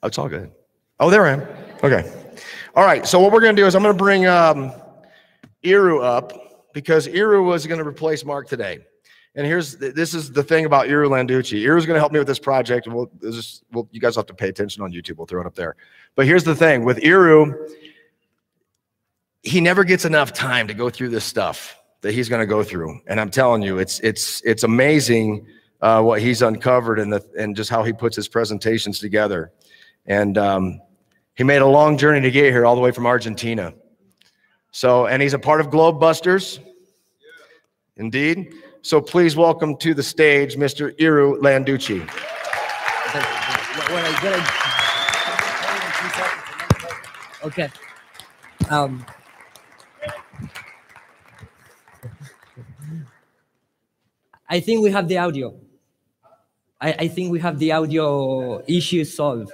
Oh, it's all good. Oh, there I am. Okay. All right. So what we're going to do is I'm going to bring Iru up because Iru was going to replace Mark today. And this is the thing about Iru Landucci. Iru's going to help me with this project, and you guys have to pay attention on YouTube. We'll throw it up there. But here's the thing with Iru, he never gets enough time to go through this stuff that he's going to go through. And I'm telling you, it's amazing what he's uncovered and just how he puts his presentations together. And he made a long journey to get here all the way from Argentina. So, and he's a part of Globe Busters. Indeed. So please welcome to the stage, Mr. Iru Landucci. Okay. I think we have the audio. I think we have the audio issue solved.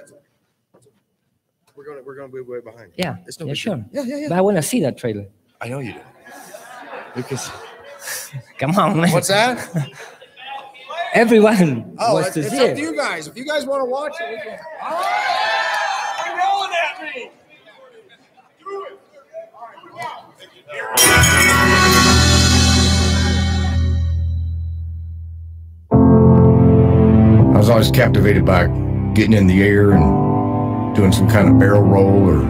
We're gonna be way behind. Yeah. Yeah, sure. Yeah. But I want to see that trailer. I know you do. Because come on, man. What's that? Everyone wants to it's see up it. to you guys. If you guys want to watch it, we can. All right. You're rolling at me. Do it. I was always captivated by getting in the air and doing some kind of barrel roll or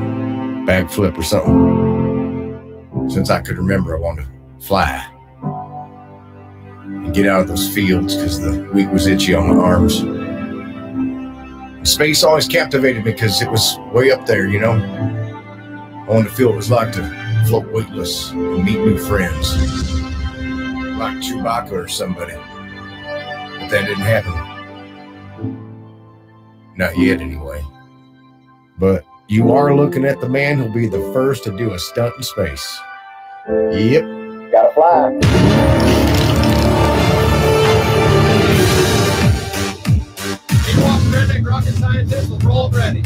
backflip or something. Since I could remember, I wanted to fly and get out of those fields because the week was itchy on my arms. Space always captivated me because it was way up there, you know. I wanted to feel what it was like to float weightless and meet new friends, like Chewbacca or somebody. But that didn't happen. Not yet, anyway. But you are looking at the man who'll be the first to do a stunt in space. Yep. Gotta fly. Rocket scientist, we'll roll ready.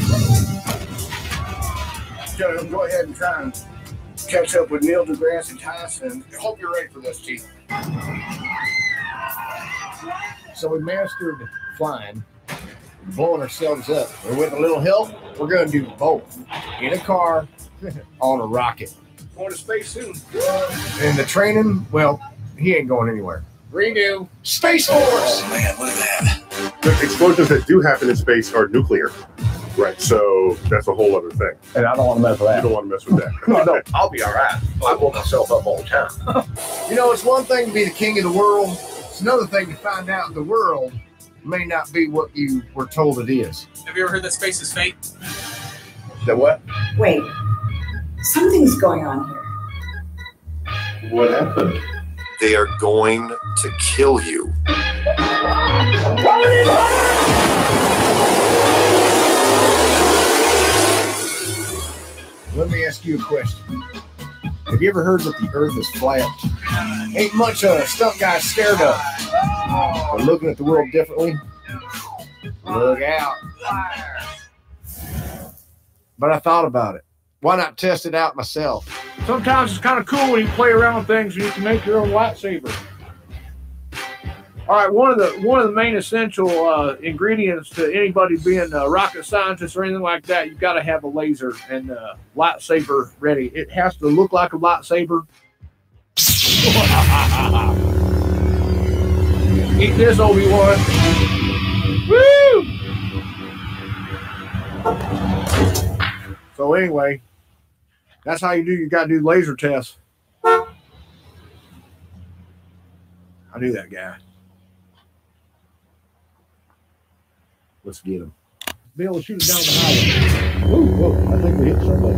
Go ahead and try and catch up with Neil deGrasse Tyson. I hope you're ready for this, Chief. So we mastered flying, blowing ourselves up. And with a little help, we're going to do both. In a car, on a rocket. Going to space soon. And the training, well, he ain't going anywhere. Redo. Space Force! Oh, man, look at that. The explosions that do happen in space are nuclear. Right, so that's a whole other thing. And I don't want to mess with that. You don't want to mess with that. No, I'll be all right. I blow myself up all the time. You know, it's one thing to be the king of the world. It's another thing to find out the world may not be what you were told it is. Have you ever heard that space is fate? The what? Wait, something's going on here. What happened? They are going to kill you. Let me ask you a question. Have you ever heard that the earth is flat? Ain't much stunt guys scared of. But looking at the world differently, look out. But I thought about it. Why not test it out myself? Sometimes it's kind of cool when you play around with things and you can make your own lightsaber. All right, one of the main essential ingredients to anybody being a rocket scientist or anything like that, you've got to have a laser and lightsaber ready. It has to look like a lightsaber. Eat this, Obi-Wan. Woo! So anyway, that's how you got to do laser tests. I knew that guy. Let's get him. Be able to shoot it down the highway. Whoa, I think we hit somebody.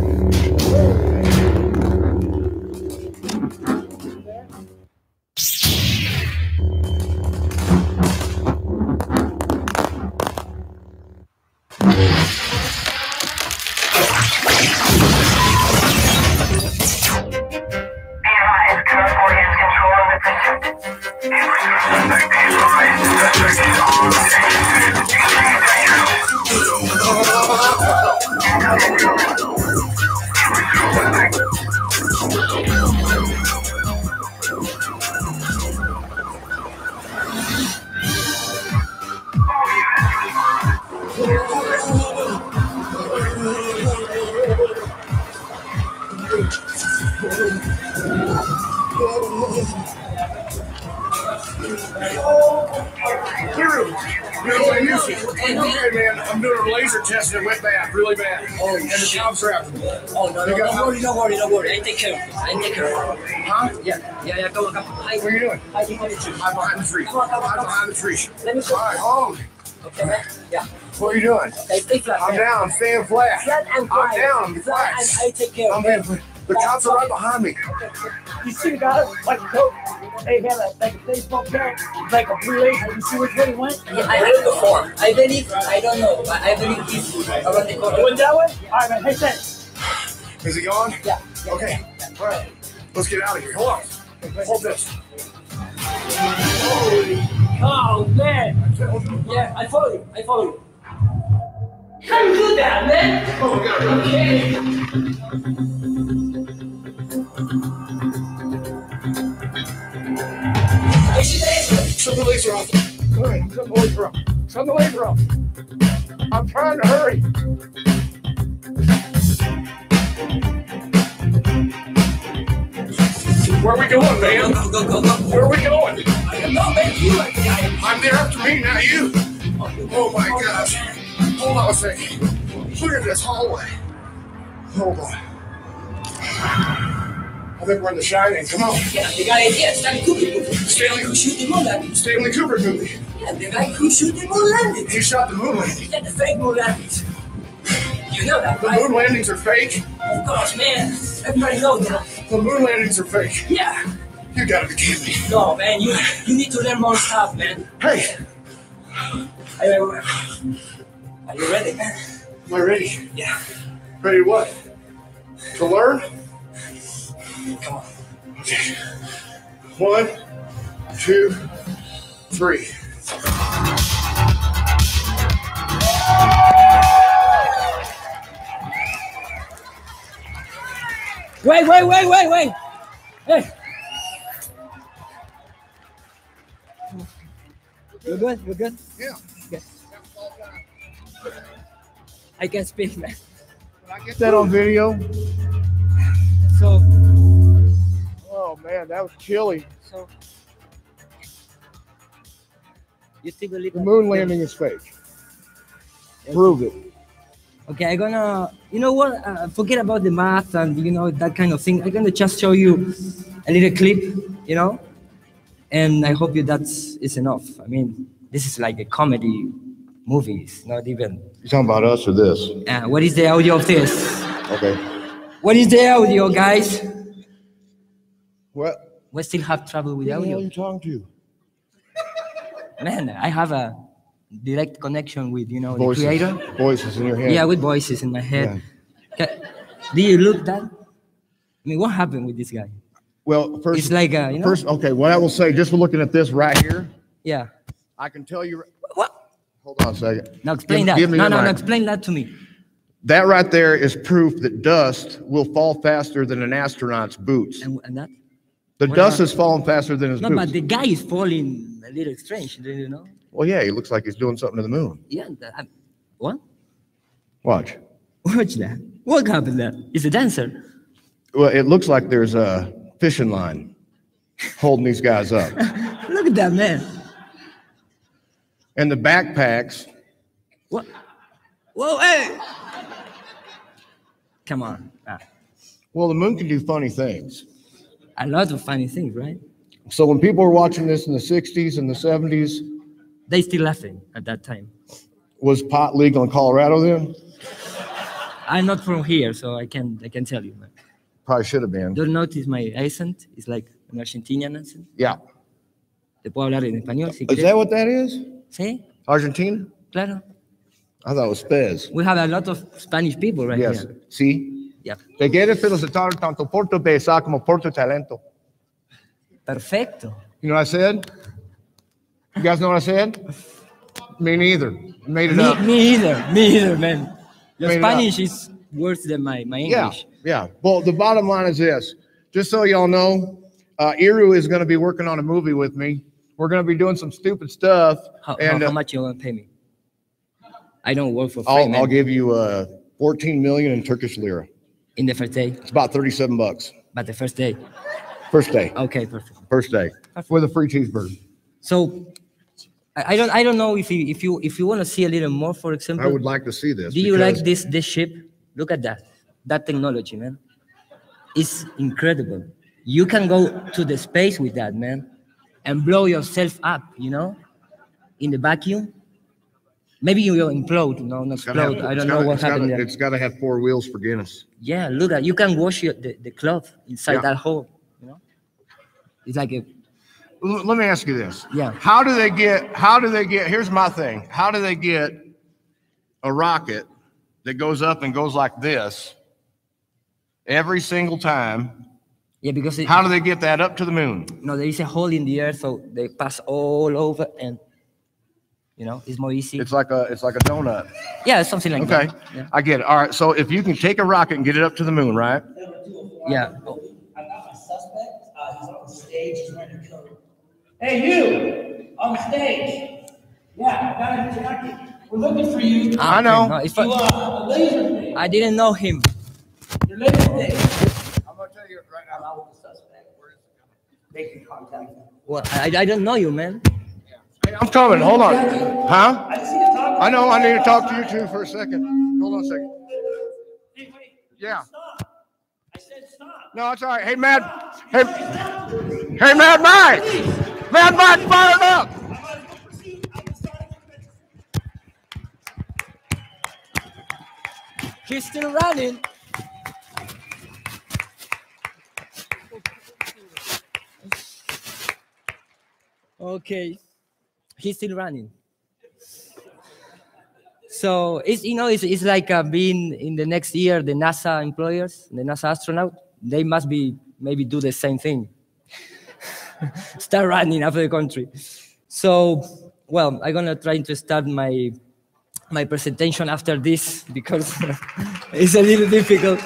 Iru Landucci. Hey man, I'm doing a laser test and it went bad, really bad. Oh, and the cops are after me. Oh, no, don't worry. I take care of it. Huh? Yeah, come on. Hi. What are you doing? Hi, you want to choose? I'm behind the tree. Come on. I'm behind the tree. Let me show All right, hold on. Okay, man. Yeah. What are you doing? Okay, stay flat. I'm down, I'm staying flat. Flat and I'm quiet. down, Flat flat. and I take care I'm of it. being, the cops are right behind me. You see the guy like a coat? They had like a baseball bat, like a blue laser. You see which way he went? Yeah, I heard before. I believe, I don't know, but I believe he's around the corner. He went that way? All right, man. Hey, thanks. Is he gone? Yeah. Okay. All right. Let's get out of here. Hold on. Hold this. Oh, man. Yeah, I follow you. How you do that, man? Oh, God. Okay. Shut the laser off. All right, shut the laser off. Shut the laser off. I'm trying to hurry. Where are we going, man? Go. Where are we going? I don't know, man. You are the guy. I'm there after me, not you. Oh my gosh. Hold on a second. Look at this hallway. Hold on. I think we're in The Shining. Come on. Yeah, the guy is here. Stanley Kubrick movie. Stanley- who shoot the moon landing. Stanley Kubrick movie. Yeah, the guy who shoot the moon landing. He shot the moon landing. Yeah, the fake moon landings. You know that, The right? moon landings are fake. Of course, man. Everybody knows that. The moon landings are fake. Yeah. You gotta be kidding me. No, man. You need to learn more stuff, man. Hey, Are you ready, man? am I ready? Yeah. Ready what? To learn? Come on. Okay. 1, 2, 3. Wait. Hey. You good? Yeah. Good. I can speak, man. Get that on video. So, Oh man, that was chilly. you still believe The moon landing is fake. Prove it. Okay, I'm gonna, you know what? Forget about the math and that kind of thing. I'm gonna just show you a little clip, and I hope that is enough. I mean, this is like a comedy movie. It's not even. You talking about us or this? What is the audio of this? Okay. What is the audio, guys? What? We still have trouble with Who the hell are audio. you talking to? Man, I have a direct connection with, the Voices. creator. Voices in your head. Yeah, with voices in my head. Do you look that? I mean, what happened with this guy? Well, first, It's like, first, okay. What I will say, just for looking at this right here, Yeah. I can tell you. What? Hold on a second. Now explain that. Give me No, your mic. explain that to me. That right there is proof that dust will fall faster than an astronaut's boots. And that? The what dust about- is falling faster than his No, boots. but the guy is falling a little strange, do you know? Well, yeah, he looks like he's doing something to the moon. Yeah. What? Watch. Watch that. What happened there? It's a dancer. Well, it looks like there's a fishing line holding these guys up. Look at that man. And the backpacks, What? Whoa, hey! Come on. well, the moon can do funny things. A lot of funny things, right? So when people were watching this in the 60s and the 70s, They still laughing at that time. was pot legal in Colorado then? I'm not from here, so I can tell you. Man. Probably should have been. Don't notice my accent. It's like an Argentinian accent. Yeah. Te puedo hablar en español si Is quieres. that what that is? Sí, Argentina? claro. I thought it was Fez. We have a lot of Spanish people right Yes. here. See? Yeah. Te quieres felicitar tanto por tu belleza como por tu talento. Perfecto. You know what I said? You guys know what I said? Me neither. Made it up. Me either, man. Your Made it Spanish is worse than my Yeah, English. yeah. Well, the bottom line is this. Just so y'all know, Iru is going to be working on a movie with me. We're going to be doing some stupid stuff. How and much you want to pay me? I don't work for free, I'll man. give you 14 million in Turkish lira. In the first day, It's about 37 bucks. but the first day. First day. Okay, perfect. First day. With a free cheeseburger. So, I don't know if you want to see a little more, for example. I would like to see this. Do you like this ship? Look at that technology, man. It's incredible. You can go to the space with that, man, and blow yourself up, you know, in the vacuum. Maybe you will implode, no, not explode. I don't know what happened there. It's got to have 4 wheels for Guinness. Yeah, look at, you can wash the cloth inside that hole, you know. It's like a. Let me ask you this. Yeah. How do they get, here's my thing. How do they get a rocket that goes up and goes like this every single time? Yeah, because how do they get that up to the moon? No, there is a hole in the earth, so they pass all over, and you know, it's more easy. It's like a donut. Yeah, something like that. Okay, yeah. I get it. All right, so if you can take a rocket and get it up to the moon, right? Yeah. I got my suspect. He's on stage. He's wearing a coat. Hey, you on stage? Yeah, I got a jacket. We're looking for you. I know. No, it's a laser thing. I didn't know him. Your laser thing. I'm gonna tell you right now. I'm with the suspect. Where is it coming? Making contact. Well, I don't know you, man. Hey, I'm coming. Hold on. Huh? I just need to talk. I know. I need to talk to you too for a second. Hold on a second. Hey, wait. Yeah. Stop. I said stop. No, it's all right. Hey, Mad. Hey, Mad Mike. Mad Mike, fire it up. He's still running. Okay, he's still running. So it's, you know, it's like being in the next year the NASA employers, the NASA astronaut. They must be maybe do the same thing. Start running after the country. So, well, I'm gonna try to start my presentation after this because it's a little difficult.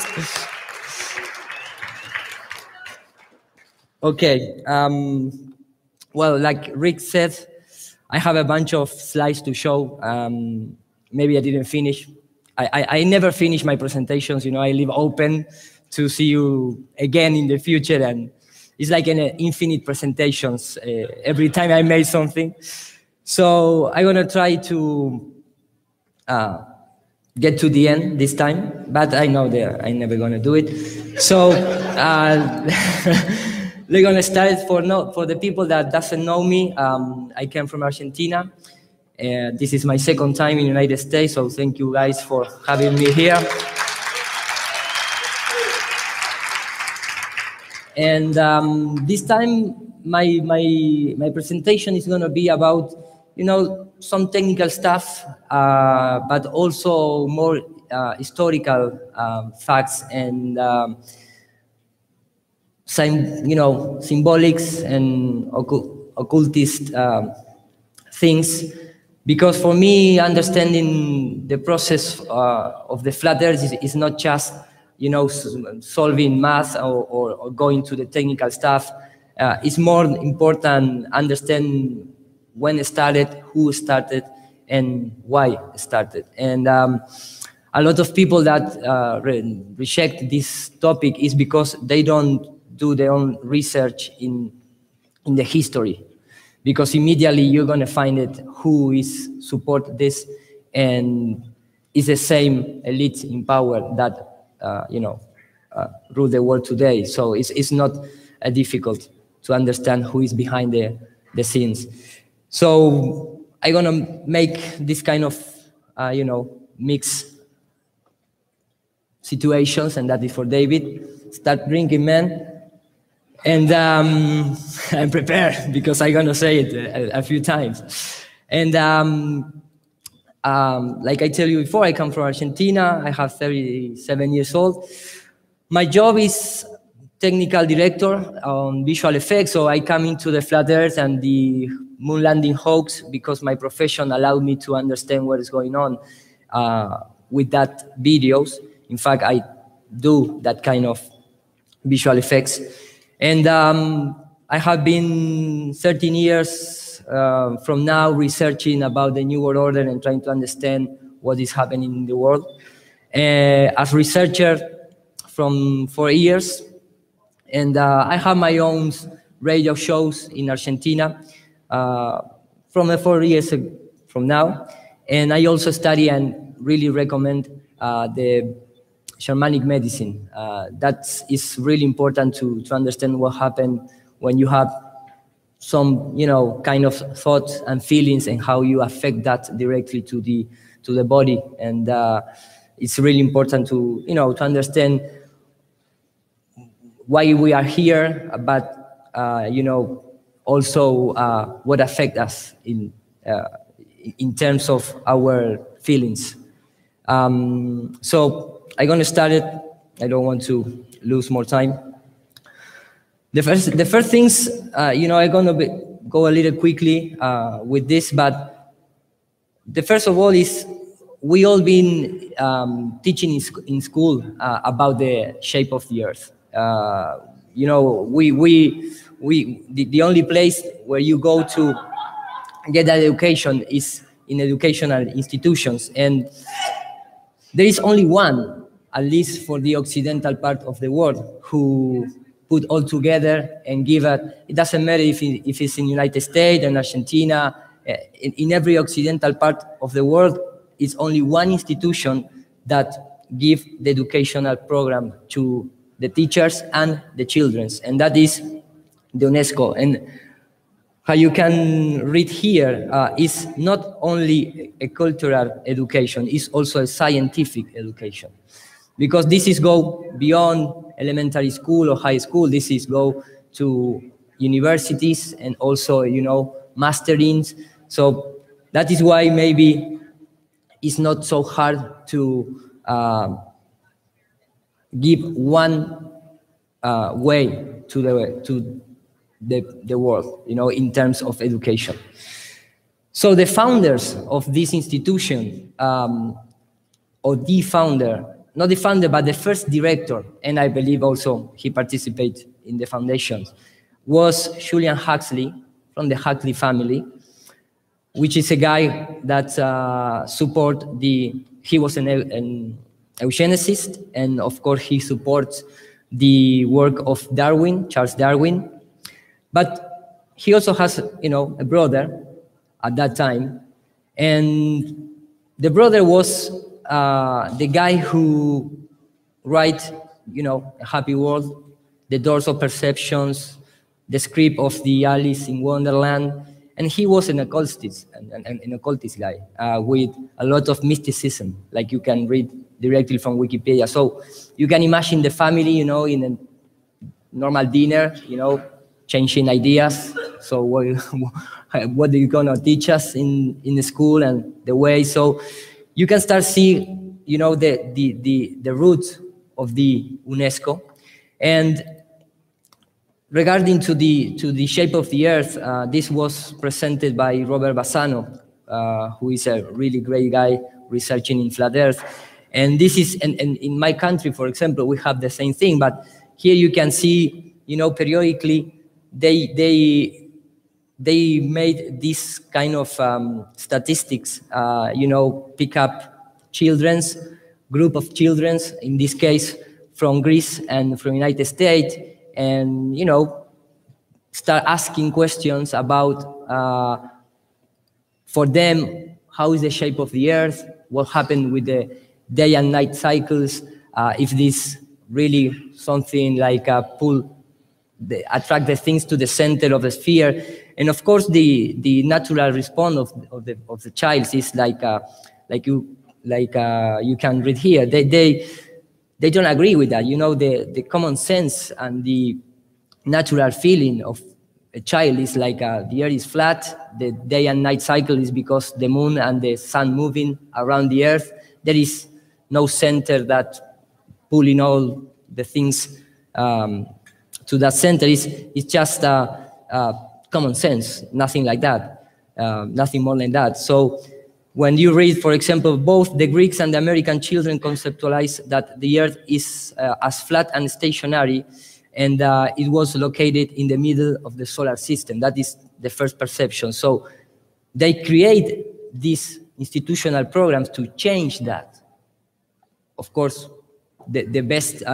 Okay. Well, like Rick said, I have a bunch of slides to show. Maybe I didn't finish. I never finish my presentations. You know, I leave open to see you again in the future, and it's like an infinite presentations every time I made something. So I'm gonna try to get to the end this time, but I know that I'm never gonna do it. So we're gonna start for the people that doesn't know me. I came from Argentina. This is my second time in the United States, so thank you guys for having me here. And this time, my presentation is gonna be about, you know, some technical stuff, but also more historical facts and you know, symbolics and occultist things. Because for me, understanding the process of the flat Earth is not just, you know, solving math or going to the technical stuff. It's more important understand when it started, who started, and why it started. And a lot of people that reject this topic is because they don't do their own research in the history. Because immediately you're going to find it who is support this, and it's the same elite in power that you know, rule the world today. So it's not difficult to understand who is behind the scenes. So I'm gonna make this kind of you know, mixed situations, and that is for David. Start drinking, man. And I'm prepared because I'm gonna say it a few times. And like I tell you before, I come from Argentina. I have 37 years old. My job is technical director on visual effects. So I come into the flat Earth and the moon landing hoax because my profession allowed me to understand what is going on with that videos. In fact, I do that kind of visual effects. And I have been 13 years from now researching about the New World Order and trying to understand what is happening in the world. As researcher from 4 years, and I have my own radio shows in Argentina. from 4 years from now. And I also study and really recommend the shamanic medicine. That is really important to understand what happened when you have some, kind of thoughts and feelings and how you affect that directly to the body. And it's really important to, to understand why we are here, but, also what affect us in terms of our feelings. So I'm going to start it. I don't want to lose more time. The first things, I'm going to go a little quickly with this, but the first of all is we all been teaching in school about the shape of the earth. The only place where you go to get that education is in educational institutions, and there is only one, at least for the occidental part of the world, who put all together and give it doesn't matter if it's in the United States and Argentina, in every occidental part of the world, it's only one institution that give the educational program to the teachers and the children, and that is the UNESCO. And how you can read here is not only a cultural education, it's also a scientific education. Because this is go beyond elementary school or high school, this is go to universities and also, masterings. So that is why maybe it's not so hard to give one way to the world, in terms of education. So the founders of this institution, or the founder, not the founder, but the first director, and I believe also he participated in the foundation, was Julian Huxley from the Huxley family, which is a guy that he was an eugenicist, and of course he supports the work of Darwin, Charles Darwin. But he also has, a brother at that time, and the brother was the guy who write, A Happy World, The Doors of Perceptions, the script of the Alice in Wonderland, and he was an occultist, an occultist guy with a lot of mysticism, like you can read directly from Wikipedia. So you can imagine the family, in a normal dinner, changing ideas. So what are you gonna teach us in the school and the way? So you can start seeing, the roots of the UNESCO. And regarding to the shape of the earth, this was presented by Robert Bassano, who is a really great guy researching in flat earth. And this is, and in my country, for example, we have the same thing, but here you can see, periodically, they made this kind of statistics, pick up group of children's, in this case, from Greece and from United States, and, start asking questions about, for them, how is the shape of the earth, what happened with the day and night cycles, if this really something like attract the things to the center of the sphere. And of course, the natural response of the child is like you can read here. They don't agree with that. The common sense and the natural feeling of a child is like the earth is flat. The day and night cycle is because the moon and the sun moving around the earth. There is no center that pulling all the things to that center. It's just common sense, nothing like that, nothing more than that. So when you read, for example, both the Greeks and the American children conceptualize that the earth is as flat and stationary, and it was located in the middle of the solar system. That is the first perception. So they create these institutional programs to change that. Of course, the best,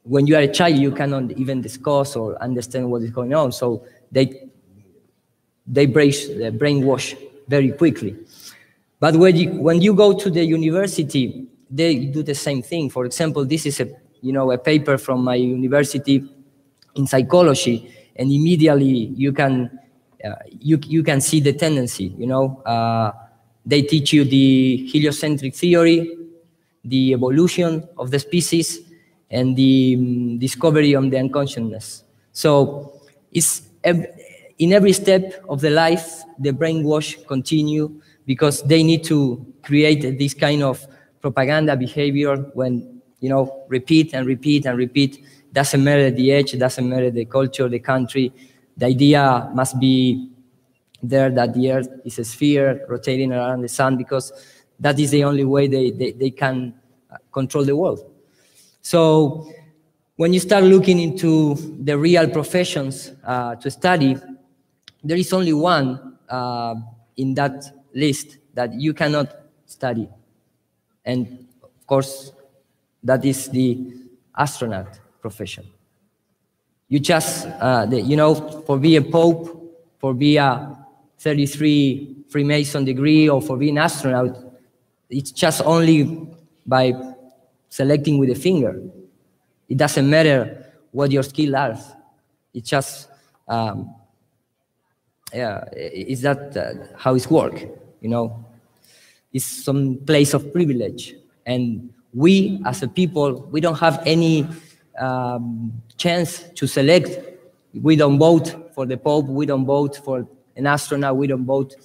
when you are a child, you cannot even discuss or understand what is going on. So they they brainwash very quickly. But when you go to the university, they do the same thing. For example, this is a paper from my university in psychology, and immediately you can see the tendency. They teach you the heliocentric theory, the evolution of the species, and the discovery of the unconsciousness. So it's in every step of the life, the brainwash continue, because they need to create this kind of propaganda behavior when, repeat and repeat and repeat. Doesn't matter the age, doesn't matter the culture, the country. The idea must be there that the Earth is a sphere rotating around the sun, because that is the only way they can control the world. So when you start looking into the real professions to study, there is only one in that list that you cannot study. And of course, that is the astronaut profession. You just, for being a pope, for being a 33 Freemason degree, or for being an astronaut, it's just only by selecting with a finger. It doesn't matter what your skills are. It's just, is that how it's work, It's some place of privilege. And we, as a people, we don't have any chance to select. We don't vote for the Pope, we don't vote for an astronaut, we don't vote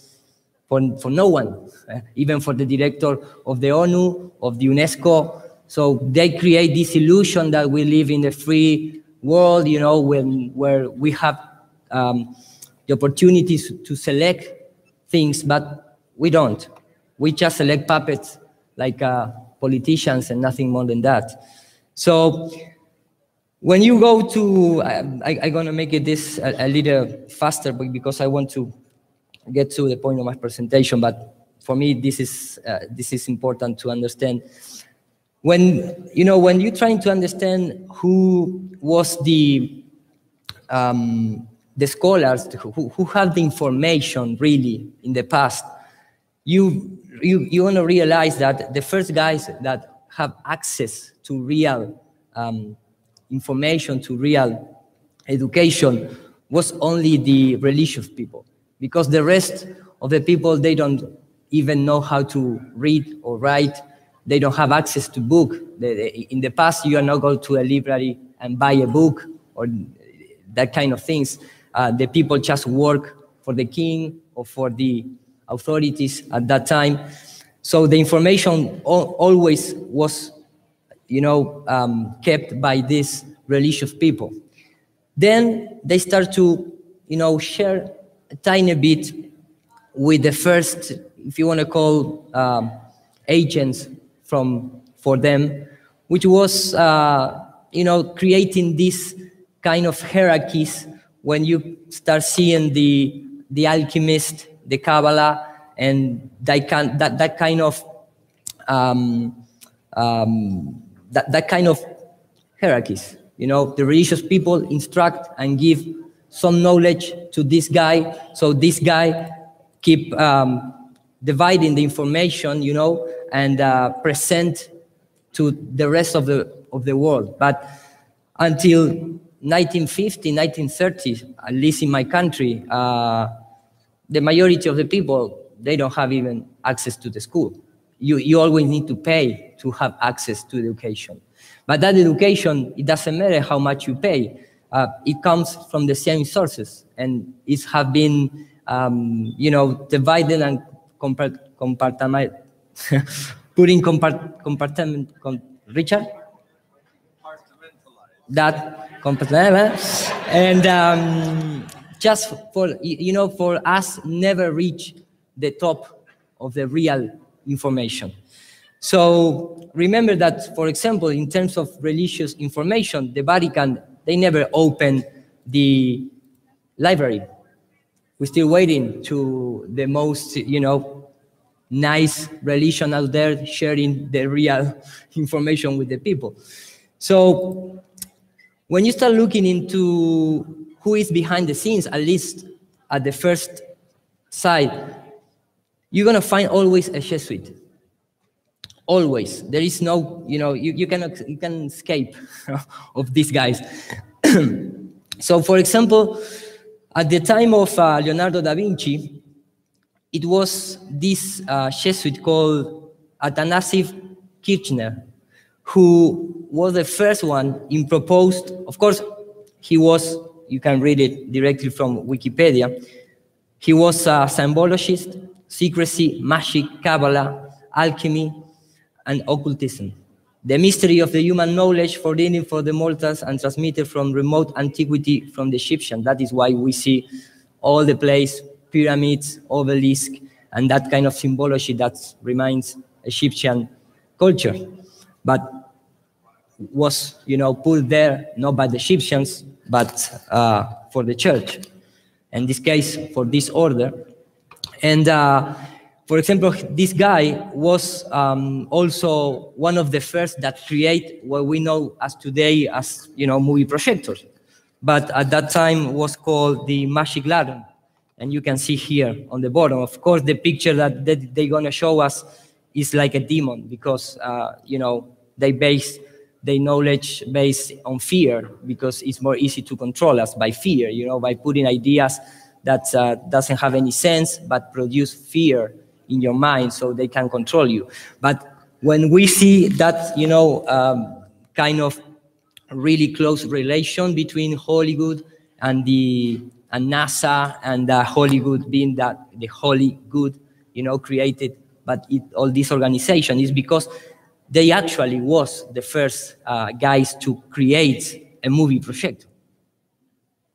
for no one, even for the director of the ONU, of the UNESCO. So they create this illusion that we live in a free world, where we have the opportunities to select things, but we don't. We just select puppets like politicians and nothing more than that. So when you go to, I'm going to make it this a little faster because I want to get to the point of my presentation, but for me this is important to understand. When you're trying to understand who was the scholars who have the information really in the past, you want to realize that the first guys that have access to real information, to real education, was only the religious people, because the rest of the people, they don't even know how to read or write. They don't have access to book. In the past, you are not going to a library and buy a book or that kind of things. The people just work for the king or for the authorities at that time. So the information always was, kept by these religious people. Then they start to, share a tiny bit with the first, if you want to call, agents for them, which was, creating this kind of hierarchies when you start seeing the alchemist, the Kabbalah, and that kind of hierarchies. The religious people instruct and give some knowledge to this guy, so this guy keep dividing the information, and present to the rest of the world. But until 1950, 1930, at least in my country, the majority of the people, they don't have even access to the school. You always need to pay to have access to education. But that education, it doesn't matter how much you pay. It comes from the same sources, and it has been, divided and putting compartment, Richard? That compartment, and just for us, never reach the top of the real information. So remember that, for example, in terms of religious information, the Vatican, they never opened the library. We're still waiting to the most, nice religion out there sharing the real information with the people. So when you start looking into who is behind the scenes, at least at the first side, you're gonna find always a Jesuit. Always. There is no, you can escape of these guys. So, for example, at the time of Leonardo da Vinci, it was this Jesuit called Athanasius Kirchner, who was the first one in proposed, of course, he was, you can read it directly from Wikipedia, he was a symbologist, secrecy, magic, Kabbalah, alchemy, and occultism. The mystery of the human knowledge forbidden for the mortals and transmitted from remote antiquity from the Egyptian. That is why we see all the place, pyramids, obelisk, and that kind of symbology that reminds Egyptian culture. But was, put there not by the Egyptians, but for the church. In this case, for this order. And for example, this guy was also one of the first that create what we know as today as, movie projectors. But at that time was called the magic lantern. And you can see here on the bottom, of course, the picture that they're gonna show us is like a demon because, they base their knowledge based on fear because it's more easy to control us by fear, by putting ideas that doesn't have any sense but produce fear in your mind so they can control you. But when we see that, kind of really close relation between Hollywood and NASA and Hollywood being the holy good, created, but all this organization is because they actually was the first guys to create a movie projector.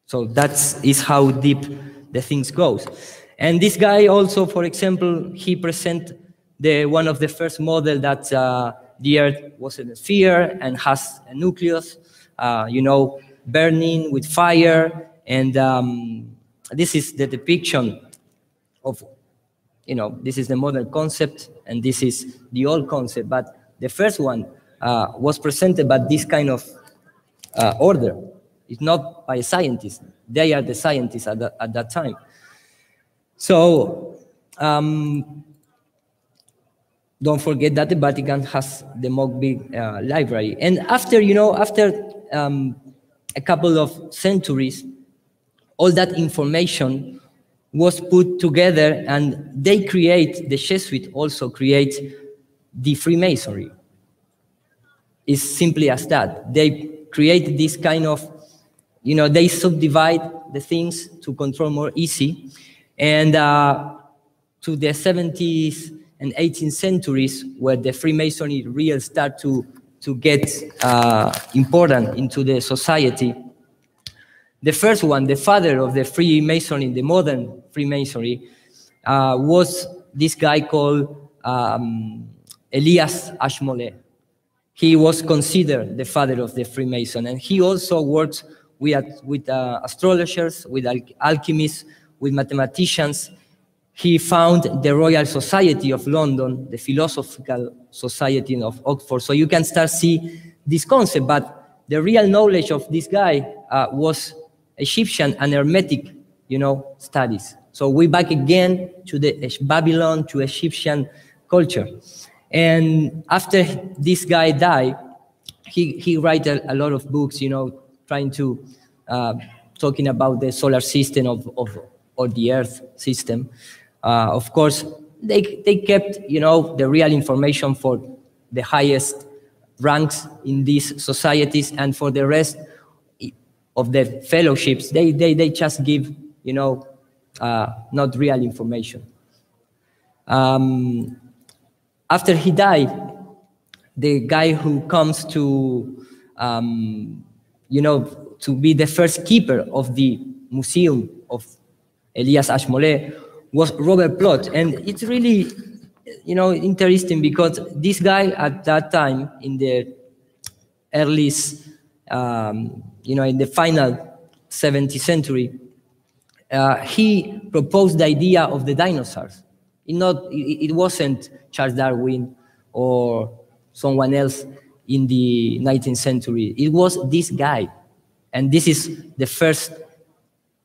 So that is how deep the things goes. And this guy also, for example, he present one of the first model that the Earth was in a sphere and has a nucleus, burning with fire. And this is the depiction of, this is the modern concept, and this is the old concept. But the first one was presented by this kind of order. It's not by a scientist. They are the scientists at that time. So don't forget that the Vatican has the big library. And after, a couple of centuries, all that information was put together, and they create, the Jesuit also create the Freemasonry. It's simply as that. They create this kind of, they subdivide the things to control more easy. And to the 70s and 18th centuries, where the Freemasonry really start to get important into the society, the first one, the father of the Freemasonry, the modern Freemasonry, was this guy called Elias Ashmole. He was considered the father of the Freemason, and he also worked with astrologers, with alchemists, with mathematicians. He found the Royal Society of London, the Philosophical Society of Oxford. So you can start see this concept, but the real knowledge of this guy was Egyptian and Hermetic, studies. So we back again to the Babylon, to Egyptian culture. And after this guy died, he write a lot of books, trying to, talking about the solar system or the Earth system. Of course, they kept, the real information for the highest ranks in these societies, and for the rest of the fellowships, they just give, not real information. After he died, the guy who comes to, to be the first keeper of the museum of Elias Ashmole was Robert Plot. And it's really, interesting because this guy at that time in the early, in the final 17th century, he proposed the idea of the dinosaurs. It wasn't Charles Darwin or someone else in the 19th century. It was this guy. And this is the first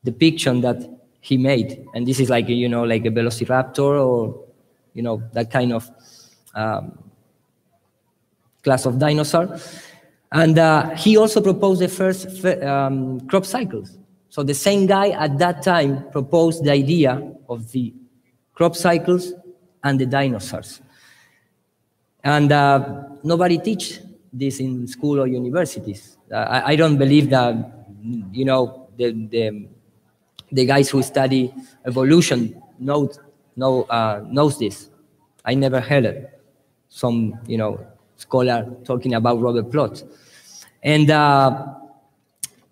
depiction that he made. And this is like, you know, like a velociraptor or, you know, that kind of class of dinosaur. And he also proposed the first crop cycles. So the same guy at that time proposed the idea of the crop cycles and the dinosaurs. And nobody teach this in school or universities. I don't believe that, you know, the guys who study evolution knows this. I never heard it. Some, you know, scholar talking about Robert Plot. And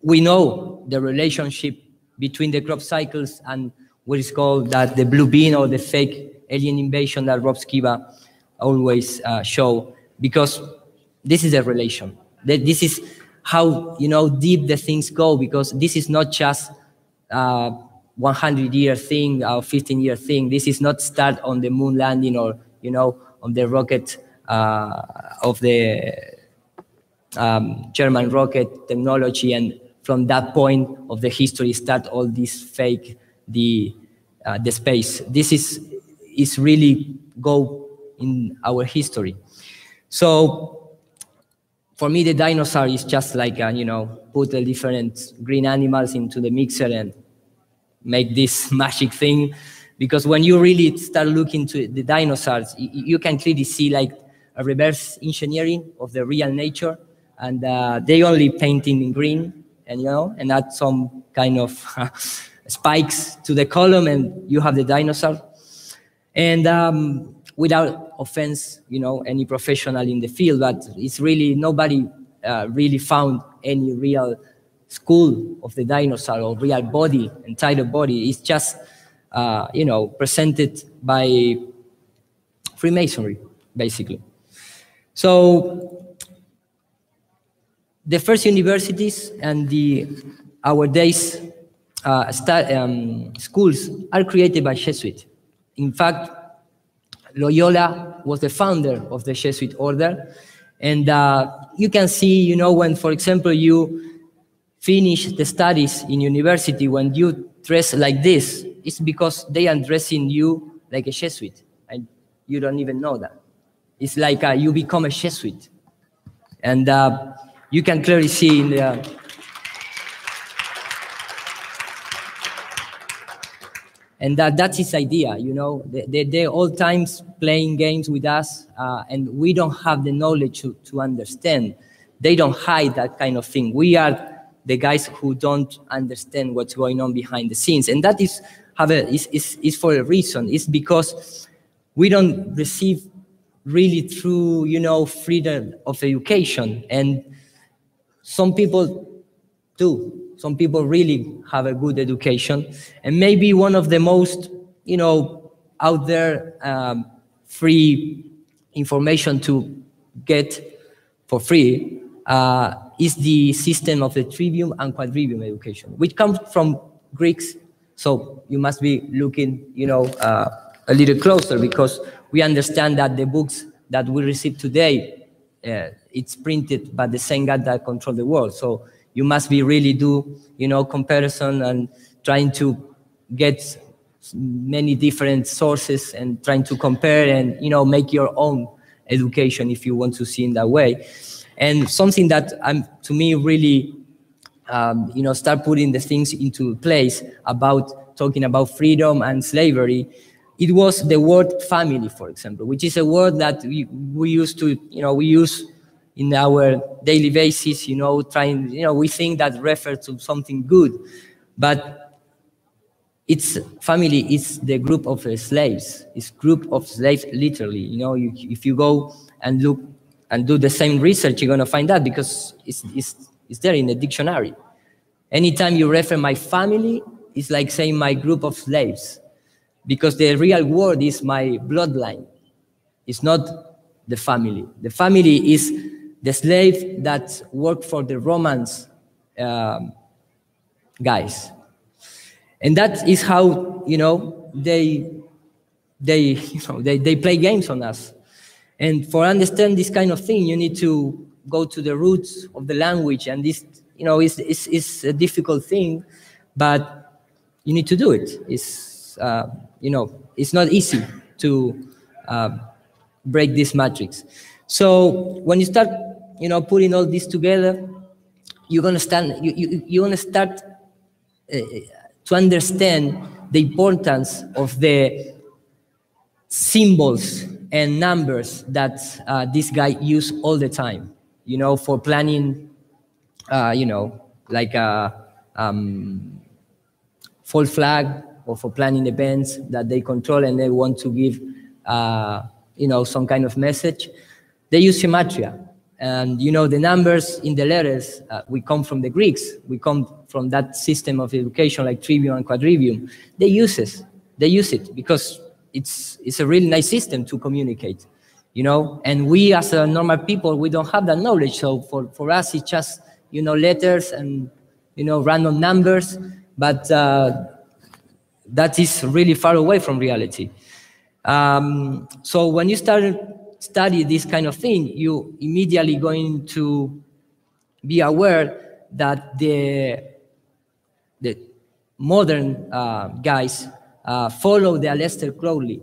we know the relationship between the crop cycles and what is called that the blue bean or the fake alien invasion that Rob Skiba always show, because this is a relation. This is how, you know, deep the things go, because this is not just 100-year thing or 15-year thing. This is not start on the moon landing or, you know, on the rocket of the German rocket technology, and from that point of the history start all this fake, the space. This is really go in our history. So for me, the dinosaur is just like, you know, put the different green animals into the mixer and make this magic thing. Because when you really start looking to the dinosaurs, you can clearly see like a reverse engineering of the real nature. And they only painting in green, and, you know, and add some kind of spikes to the column, and you have the dinosaur. And without offense, you know, any professional in the field, but it's really, nobody really found any real skull of the dinosaur or real body, entire body. It's just, you know, presented by Freemasonry, basically. So the first universities and our days schools are created by Jesuits. In fact, Loyola was the founder of the Jesuit order. And you can see, you know, when, for example, you finish the studies in university, when you dress like this, it's because they are dressing you like a Jesuit, and you don't even know that. It's like you become a Jesuit. And you can clearly see in the... And that's his idea, you know. They're all times playing games with us, and we don't have the knowledge to understand. They don't hide that kind of thing. We are the guys who don't understand what's going on behind the scenes. And that is for a reason. It's because we don't receive really true, you know, freedom of education. And some people do. Some people really have a good education. And maybe one of the most, you know, out there free information to get for free is the system of the trivium and quadrivium education, which comes from Greeks. So you must be looking, you know, a little closer, because we understand that the books that we receive today, it's printed by the same God that control the world. So you must be really do, you know, comparison and trying to get many different sources and trying to compare and, you know, make your own education if you want to see in that way. And something that to me really, you know, start putting the things into place about talking about freedom and slavery, it was the word family, for example, which is a word that we used to, you know, we use in our daily basis, you know, trying, you know, we think that refers to something good, but it's family is the group of slaves. It's group of slaves, literally. You know, if you go and look and do the same research, you're going to find that, because it's there in the dictionary. Anytime you refer my family, it's like saying my group of slaves, because the real word is my bloodline. It's not the family. The family is the slave that worked for the Romans guys. And that is how, you know, they play games on us. And for understand this kind of thing, you need to go to the roots of the language. And this, you know, is a difficult thing. But you need to do it. It's, you know, it's not easy to break this matrix. So when you start, you know, putting all this together, you're gonna start, you're gonna start to understand the importance of the symbols and numbers that this guy used all the time, you know, for planning, you know, like a false flag, or for planning events that they control and they want to give, you know, some kind of message. They use gematria. And, you know, the numbers in the letters, we come from the Greeks. We come from that system of education like trivium and quadrivium. They use it because it's a really nice system to communicate, you know? And we as a normal people, we don't have that knowledge. So for us, it's just, you know, letters and, you know, random numbers, but that is really far away from reality. So when you study this kind of thing, you immediately going to be aware that the modern guys follow the Aleister Crowley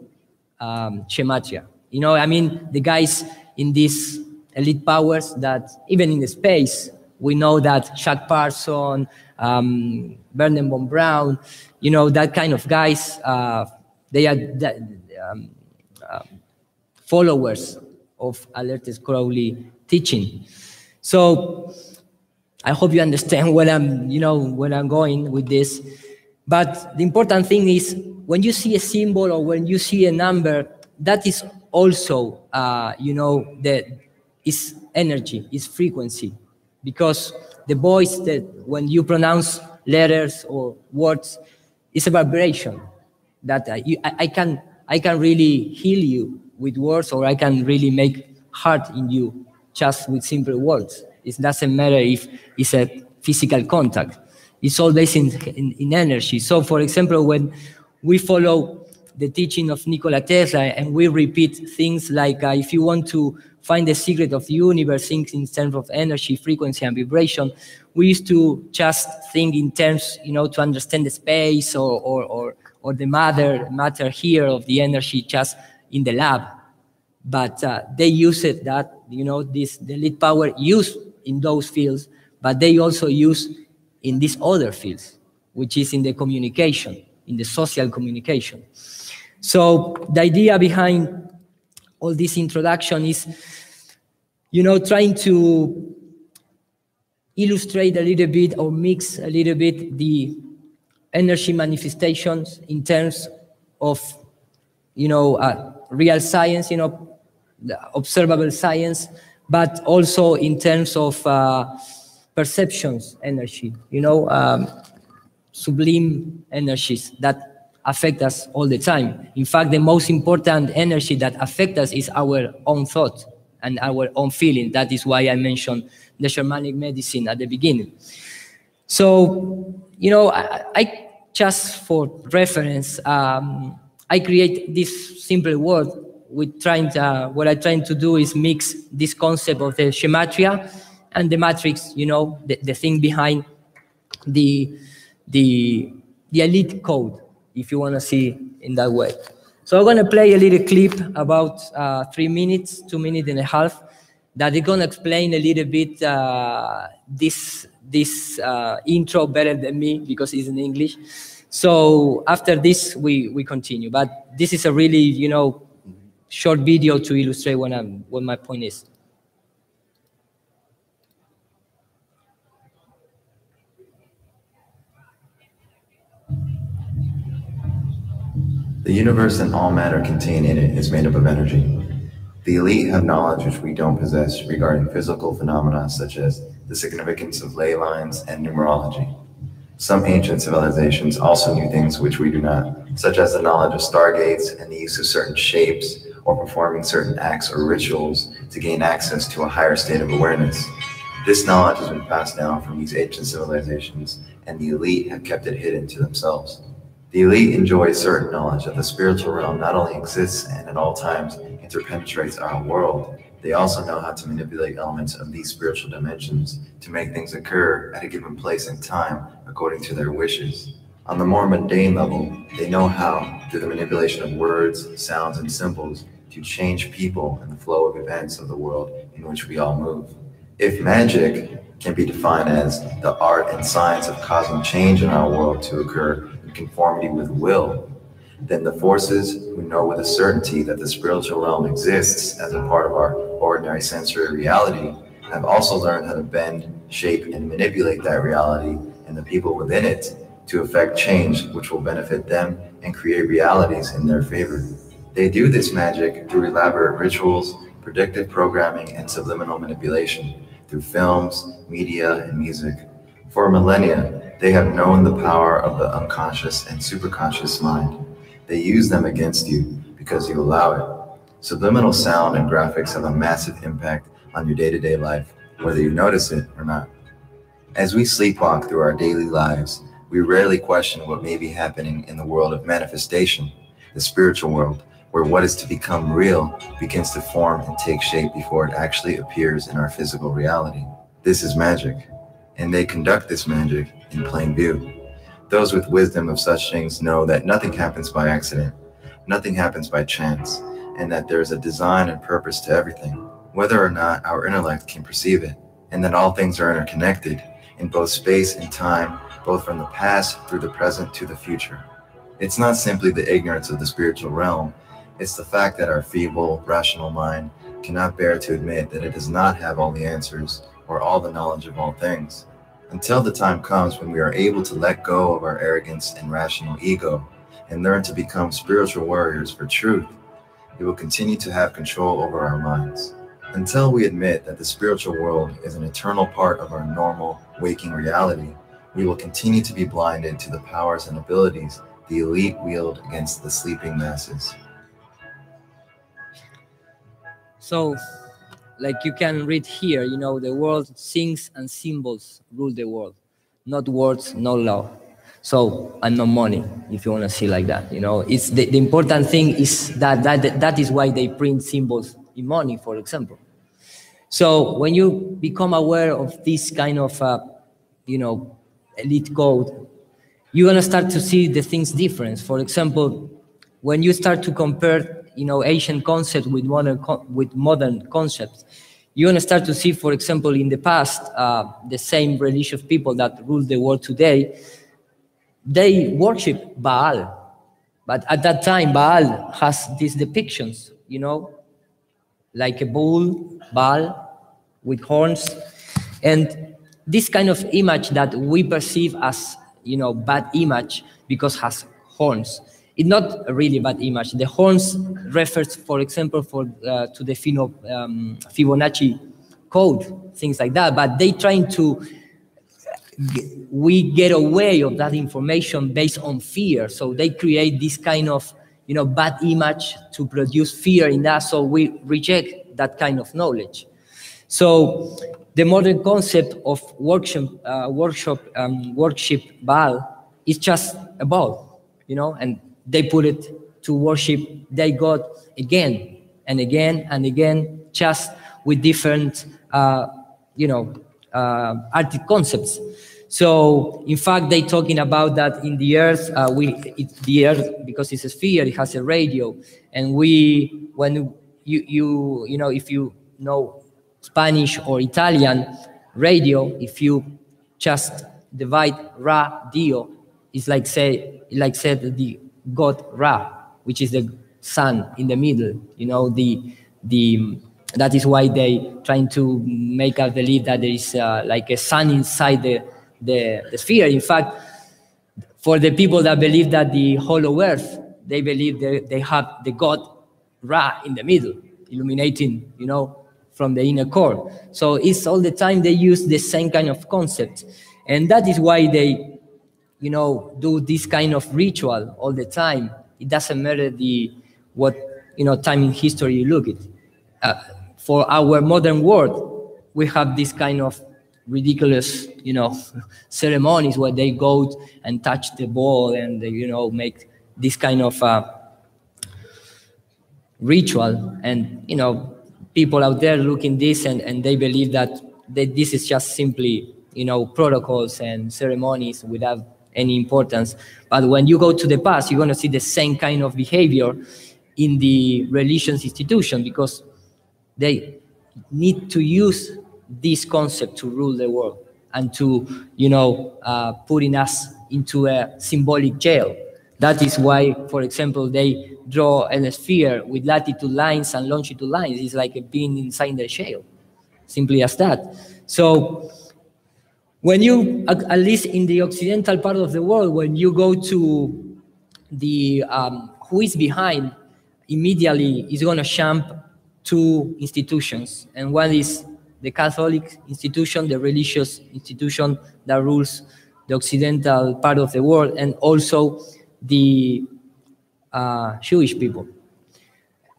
gematria. You know, I mean, the guys in these elite powers that even in the space, we know that Jack Parson, Vernon von Braun, you know, that kind of guys, they are followers of Aleister Crowley teaching. So I hope you understand where I'm, you know, where I'm going with this. But the important thing is when you see a symbol or when you see a number, that is also, you know, that is energy, is frequency. Because the voice that when you pronounce letters or words, it's a vibration that I can really heal you with words, or I can really make heart in you just with simple words. It doesn't matter if it's a physical contact. It's always in energy. So, for example, when we follow the teaching of Nikola Tesla and we repeat things like, if you want to find the secret of the universe, think in terms of energy, frequency, and vibration, we used to just think in terms, you know, to understand the space or the matter here of the energy just in the lab. But they use it that, you know, the elite power use in those fields, but they also use in these other fields, which is in the communication, in the social communication. So the idea behind all this introduction is, you know, trying to illustrate a little bit or mix a little bit the energy manifestations in terms of, you know, real science, you know, observable science, but also in terms of perceptions energy, you know, sublime energies that affect us all the time. In fact, the most important energy that affects us is our own thought and our own feeling. That is why I mentioned the shamanic medicine at the beginning. So, you know, I just for reference, I create this simple word with trying to, what I'm trying to do is mix this concept of the gematria and the matrix, you know, the thing behind the elite code, if you want to see in that way. So I'm going to play a little clip about 3 minutes, 2 minutes and a half, that is going to explain a little bit this intro better than me because it's in English. So after this, we continue. But this is a really, you know, short video to illustrate what my point is. The universe and all matter contained in it is made up of energy. The elite have knowledge which we don't possess regarding physical phenomena such as the significance of ley lines and numerology. Some ancient civilizations also knew things which we do not, such as the knowledge of stargates and the use of certain shapes or performing certain acts or rituals to gain access to a higher state of awareness. This knowledge has been passed down from these ancient civilizations, and the elite have kept it hidden to themselves. The elite enjoy certain knowledge that the spiritual realm not only exists and at all times interpenetrates our world, they also know how to manipulate elements of these spiritual dimensions to make things occur at a given place and time according to their wishes. On the more mundane level, they know how, through the manipulation of words, sounds, and symbols, to change people and the flow of events of the world in which we all move. If magic can be defined as the art and science of causing change in our world to occur in conformity with will, then the forces who know with a certainty that the spiritual realm exists as a part of our ordinary sensory reality have also learned how to bend, shape, and manipulate that reality and the people within it to effect change which will benefit them and create realities in their favor. They do this magic through elaborate rituals, predictive programming, and subliminal manipulation, through films, media, and music. For millennia, they have known the power of the unconscious and superconscious mind. They use them against you because you allow it. Subliminal sound and graphics have a massive impact on your day-to-day life, whether you notice it or not. As we sleepwalk through our daily lives, we rarely question what may be happening in the world of manifestation, the spiritual world, where what is to become real begins to form and take shape before it actually appears in our physical reality. This is magic, and they conduct this magic in plain view. Those with wisdom of such things know that nothing happens by accident, nothing happens by chance, and that there is a design and purpose to everything, whether or not our intellect can perceive it, and that all things are interconnected in both space and time, both from the past through the present to the future. It's not simply the ignorance of the spiritual realm, it's the fact that our feeble, rational mind cannot bear to admit that it does not have all the answers or all the knowledge of all things. Until the time comes when we are able to let go of our arrogance and rational ego and learn to become spiritual warriors for truth, it will continue to have control over our minds. Until we admit that the spiritual world is an eternal part of our normal, waking reality, we will continue to be blinded to the powers and abilities the elite wield against the sleeping masses. So, like you can read here, you know, the world, things and symbols rule the world, not words, no law. So, and no money, if you want to see like that, you know. It's the important thing is that is why they print symbols in money, for example. So when you become aware of this kind of, you know, elite code, you're going to start to see the things different. For example, when you start to compare, you know, ancient concepts with modern concepts, you're going to start to see, for example, in the past, the same religious people that rule the world today, they worship Baal. But at that time, Baal has these depictions, you know, like a bull, Baal, with horns. And this kind of image that we perceive as, you know, bad image because it has horns. It's not a really bad image. The horns refers, for example, to the Fibonacci code, things like that. But they trying to, we get away of that information based on fear. So they create this kind of, you know, bad image to produce fear in us. So we reject that kind of knowledge. So the modern concept of worship Baal is just a ball, you know, and they put it to worship their God again and again and again, just with different, you know, artistic concepts. So, in fact, they're talking about that in the Earth, the Earth, because it's a sphere, it has a radio, and when you know, if you know Spanish or Italian radio, if you just divide Ra, Dio, it's like said the God Ra, which is the sun in the middle. You know, that is why they trying to make us believe that there is like a sun inside the sphere. In fact, for the people that believe that the hollow earth, they believe they have the God Ra in the middle, illuminating, you know, from the inner core. So it's all the time they use the same kind of concept. And that is why they, you know, do this kind of ritual all the time. It doesn't matter what, you know, time in history you look at. For our modern world, we have this kind of ridiculous, you know, ceremonies where they go and touch the ball and they, you know, make this kind of ritual. And, you know, people out there looking this and they believe that this is just simply, you know, protocols and ceremonies without any importance. But when you go to the past, you're going to see the same kind of behavior in the religious institution, because they need to use this concept to rule the world and to, putting us into a symbolic jail. That is why, for example, they draw a sphere with latitude lines and longitude lines. It's like being inside the jail, simply as that. So when you, at least in the Occidental part of the world, when you go to the who is behind, immediately is going to jump two institutions. And one is the Catholic institution, the religious institution that rules the Occidental part of the world, and also the Jewish people,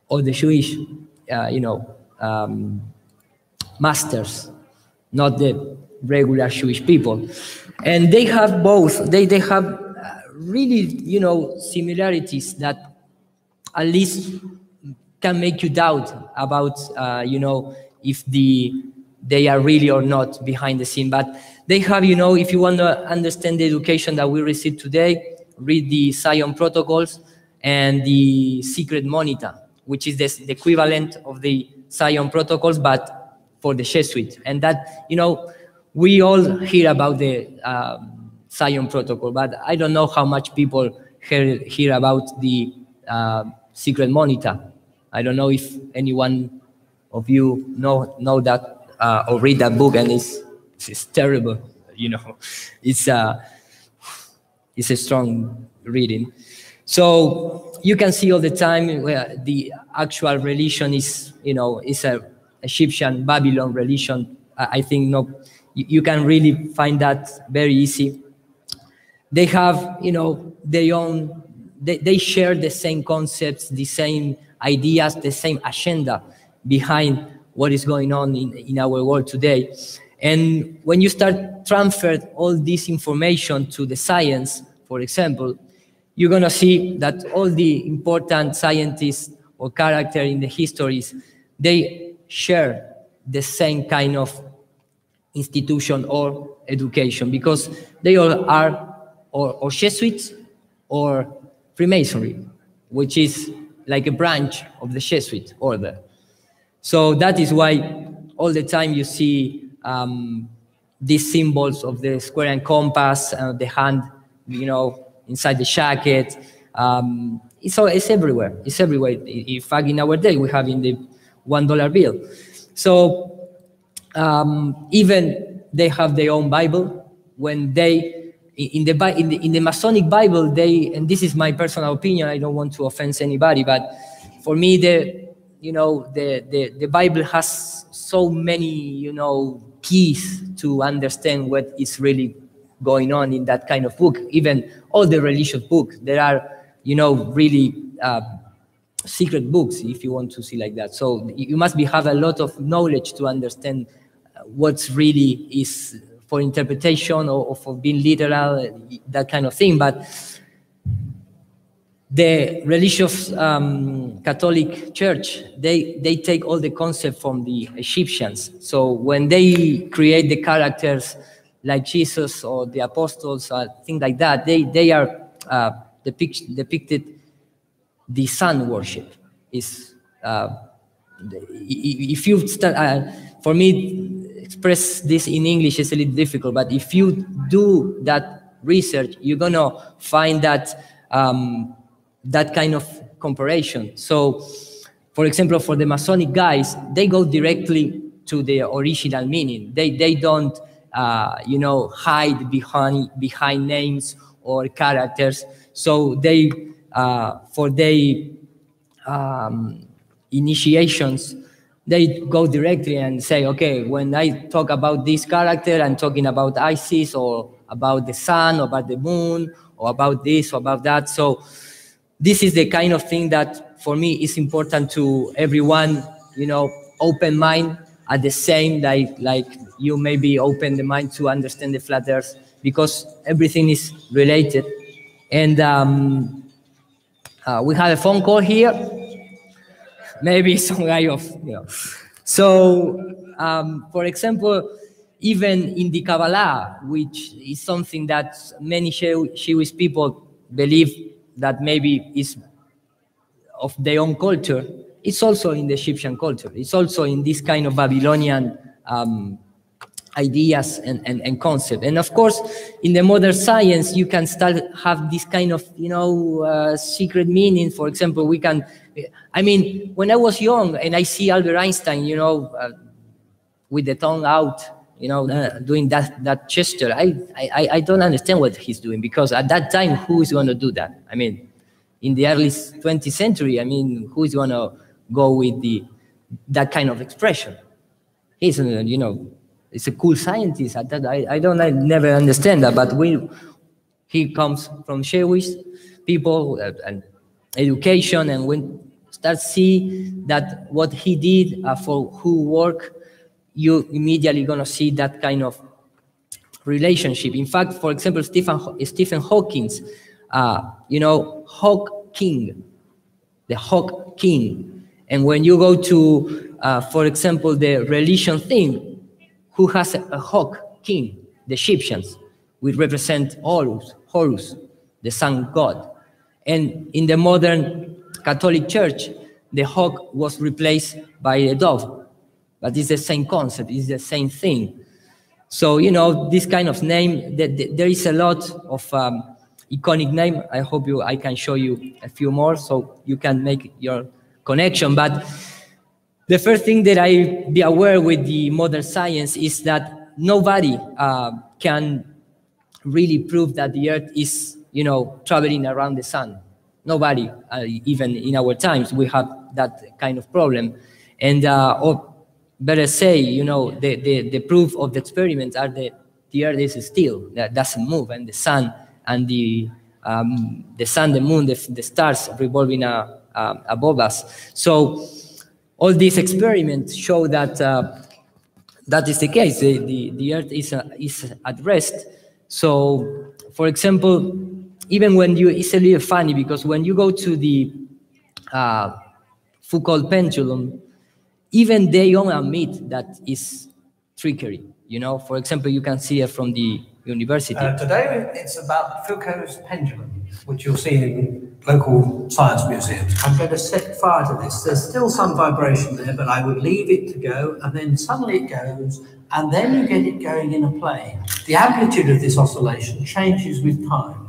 or the Jewish, masters, not the regular Jewish people. And they have both, they have really, similarities that at least can make you doubt about, if they are really or not behind the scene. But they have, if you want to understand the education that we receive today, read the Zion Protocols and the Secret Monitor, which is the equivalent of the Zion Protocols, but for the Jesuit. And that, we all hear about the Zion Protocol, but I don't know how much people hear about the Secret Monitor. I don't know if anyone of you know that or read that book, and it's terrible. It's a strong reading. So you can see all the time where the actual religion is, is a Egyptian Babylon religion. I think you can really find that very easy. They have, their own. They share the same concepts, the same ideas, the same agenda behind what is going on in our world today. And when you start transferring all this information to the science, for example, you're going to see that all the important scientists or characters in the histories, they share the same kind of institution or education, because they all are or Jesuits or Freemasonry, which is like a branch of the Jesuit order. So that is why all the time you see these symbols of the square and compass, the hand, inside the jacket. It's everywhere. It's everywhere. In fact, in our day, we have in the $1 bill. So even they have their own Bible. When they in the Masonic Bible, and this is my personal opinion, I don't want to offend anybody, but for me, the Bible has so many, keys to understand what is really going on in that kind of book. Even all the religious books, there are, really secret books, if you want to see like that. So you must have a lot of knowledge to understand what's really is for interpretation or for being literal, that kind of thing. But the religious Catholic Church, they take all the concept from the Egyptians. So when they create the characters like Jesus or the apostles or things like that, they are depicted the sun worship. Is if you start, for me, express this in English is a little difficult, but if you do that research, you're gonna find that that kind of comparison. So, for example, for the Masonic guys, they go directly to the original meaning. They don't, hide behind names or characters. So they, for their initiations, they go directly and say, okay, when I talk about this character, I'm talking about Isis or about the sun or about the moon or about this or about that. So this is the kind of thing that for me is important to everyone, open mind at the same, like you maybe open the mind to understand the flat earth, because everything is related. And we have a phone call here. Maybe some guy of, So, for example, even in the Kabbalah, which is something that many Jewish people believe that maybe is of their own culture, it's also in the Egyptian culture. It's also in this kind of Babylonian ideas and concept. And of course, in the modern science, you can start have this kind of, secret meaning. For example, I mean, when I was young and I see Albert Einstein, with the tongue out, doing that gesture, I don't understand what he's doing, because at that time, who is going to do that? I mean, in the early 20th century, I mean, who is going to go with that kind of expression? He's, it's a cool scientist. I never understand that, but he comes from Jewish people and education, and when start see that what he did for who work, you immediately gonna see that kind of relationship. In fact, for example, Stephen Hawking, Hawking, the Hawk King. And when you go to, for example, the religion thing, who has a Hawk King? The Egyptians, which represent Horus, the sun god. And in the modern Catholic Church, the hawk was replaced by a dove. But it's the same concept, it's the same thing. So, this kind of name, there is a lot of iconic name. I hope I can show you a few more so you can make your connection. But the first thing that I be aware with the modern science is that nobody can really prove that the Earth is, traveling around the sun. Nobody, even in our times, we have that kind of problem. And, or better say, the proof of the experiments are that the Earth is still, that doesn't move, and the sun and the sun, the moon, the stars revolving above us. So all these experiments show that that is the case. The Earth is at rest. So, for example, even when it's a little funny, because when you go to the Foucault pendulum, even they don't admit that is trickery. For example, you can see it from the university. Today it's about Foucault's pendulum, which you'll see in local science museums. I'm going to set fire to this. There's still some vibration there, but I would leave it to go, and then suddenly it goes, and then you get it going in a plane. The amplitude of this oscillation changes with time.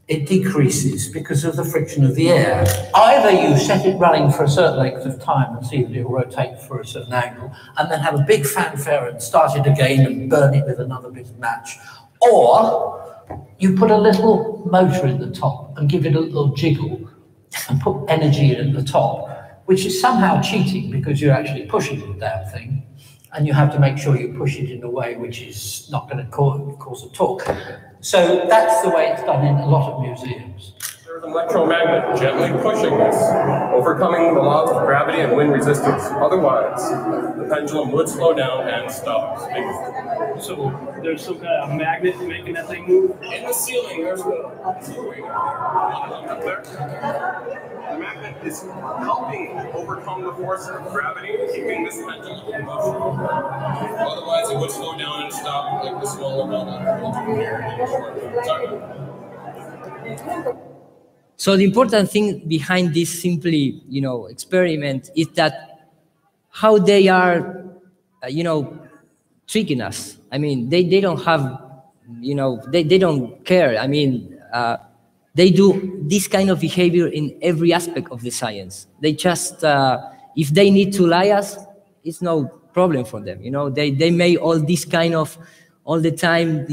It decreases because of the friction of the air. Either you set it running for a certain length of time and see that it will rotate for a certain angle, and then have a big fanfare and start it again and burn it with another bit of match. Or you put a little motor in the top and give it a little jiggle and put energy in at the top, which is somehow cheating because you're actually pushing the damn thing, and you have to make sure you push it in a way which is not going to cause a torque. So that's the way it's done in a lot of museums. There's an electromagnet gently pushing this, overcoming the laws of gravity and wind resistance. Otherwise, the pendulum would slow down and stop. So there's some kind of magnet making that thing move? In the ceiling, there's a T-ring up there. The magnet is helping overcome the force of gravity, keeping this pendulum in motion. Otherwise, it would slow down and stop like the smaller one. So the important thing behind this simply, experiment is that how they are, tricking us. I mean, they don't have, they don't care. I mean, they do this kind of behavior in every aspect of the science. They just, if they need to lie us, it's no problem for them. They make all this kind of, all the time,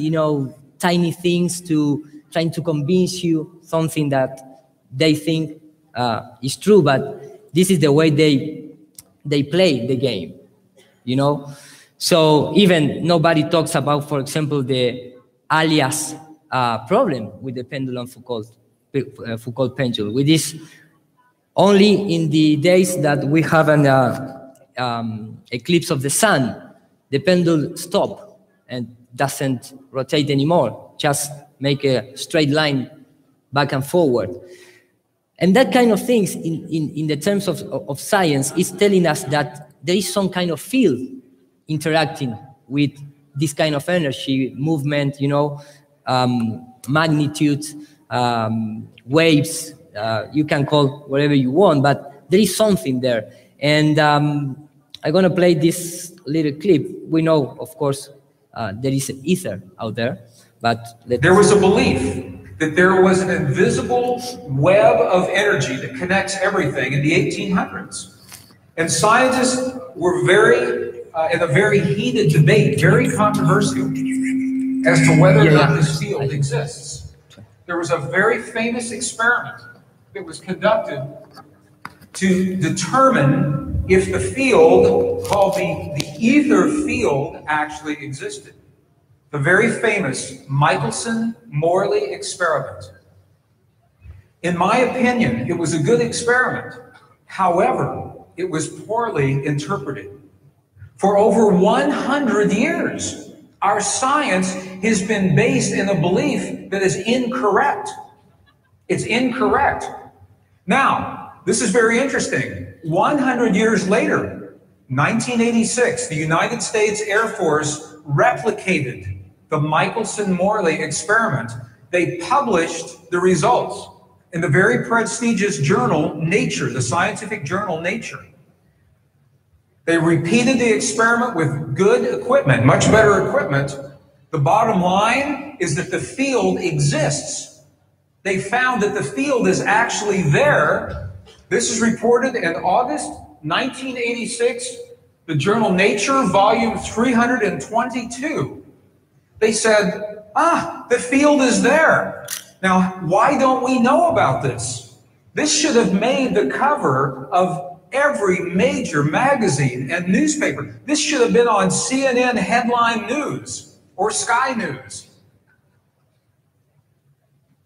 tiny things to trying to convince you something that they think is true, but this is the way they play the game, So even nobody talks about, for example, the alias problem with the pendulum Foucault pendulum, with this only in the days that we have an eclipse of the sun, the pendulum stop and doesn't rotate anymore, just make a straight line back and forward. And that kind of things in the terms of science is telling us that there is some kind of field interacting with this kind of energy, movement, you know, magnitude, waves, you can call whatever you want, but there is something there. And I'm gonna play this little clip. We know, of course, there is an ether out there, but there was a belief that there was an invisible web of energy that connects everything in the 1800s. And scientists were in a very heated debate, very controversial, as to whether or not this field exists. There was a very famous experiment that was conducted to determine if the field called the ether field actually existed. The very famous Michelson-Morley experiment. In my opinion, it was a good experiment. However, it was poorly interpreted. For over 100 years, our science has been based in a belief that is incorrect. It's incorrect. Now, this is very interesting. 100 years later, 1986, the United States Air Force replicated the Michelson-Morley experiment. They published the results in the very prestigious journal, Nature, the scientific journal, Nature. They repeated the experiment with good equipment, much better equipment. The bottom line is that the field exists. They found that the field is actually there. This is reported in August 1986, the journal Nature, volume 322. They said, the field is there. Now, why don't we know about this? This should have made the cover of every major magazine and newspaper. This should have been on CNN headline news or Sky News.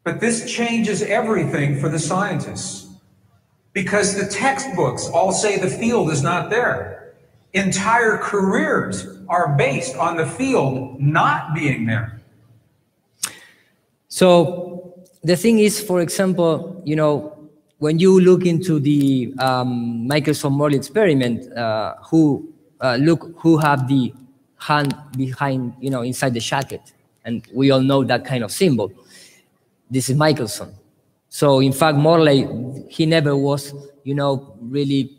But this changes everything for the scientists, because the textbooks all say the field is not there. Entire careers are based on the field not being there. So the thing is, for example, you know, when you look into the Michelson-Morley experiment, who have the hand behind, you know, inside the jacket, and we all know that kind of symbol. This is Michelson. So in fact, Morley, he never was, you know, really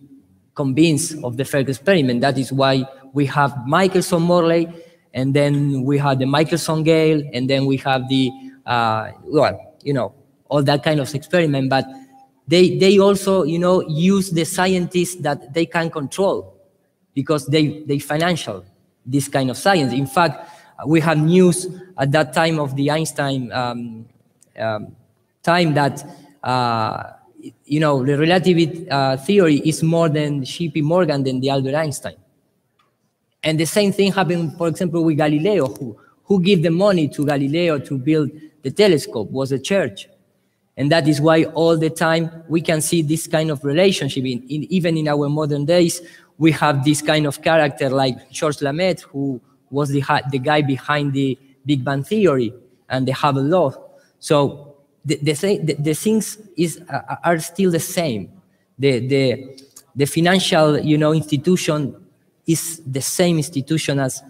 convinced of the first experiment. That is why we have Michelson-Morley, and then we have the Michelson-Gale, and then we have the, well, you know, all that kind of experiment. But they also, you know, use the scientists that they can control, because they financial this kind of science. In fact, we have news at that time of the Einstein time that, you know, the relativity theory is more than J.P. Morgan than the Albert Einstein. And the same thing happened, for example, with Galileo, who gave the money to Galileo to build the telescope was a church. And that is why all the time we can see this kind of relationship. Even in our modern days, we have this kind of character like Georges Lamaitre, who was the guy behind the Big Bang theory and the Hubble law. So the things are still the same. The financial, you know, institution is the same institution as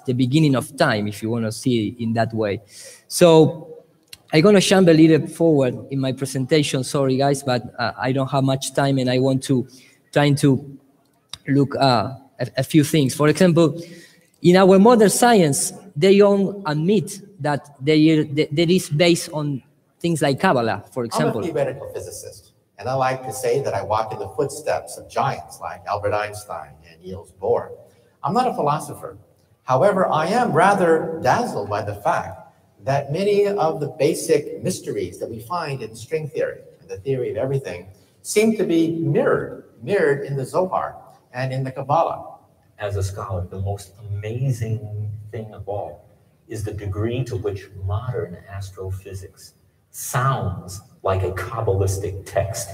the beginning of time, if you want to see it in that way. So I'm going to jump a little forward in my presentation. Sorry, guys, but I don't have much time, and I want to try to look a few things. For example, in our modern science, they all admit that there is based on things like Kabbalah, for example. I'm a theoretical physicist, and I like to say that I walk in the footsteps of giants like Albert Einstein and Niels Bohr. I'm not a philosopher. However, I am rather dazzled by the fact that many of the basic mysteries that we find in string theory and the theory of everything seem to be mirrored in the Zohar and in the Kabbalah. As a scholar, the most amazing thing of all is the degree to which modern astrophysics sounds like a Kabbalistic text.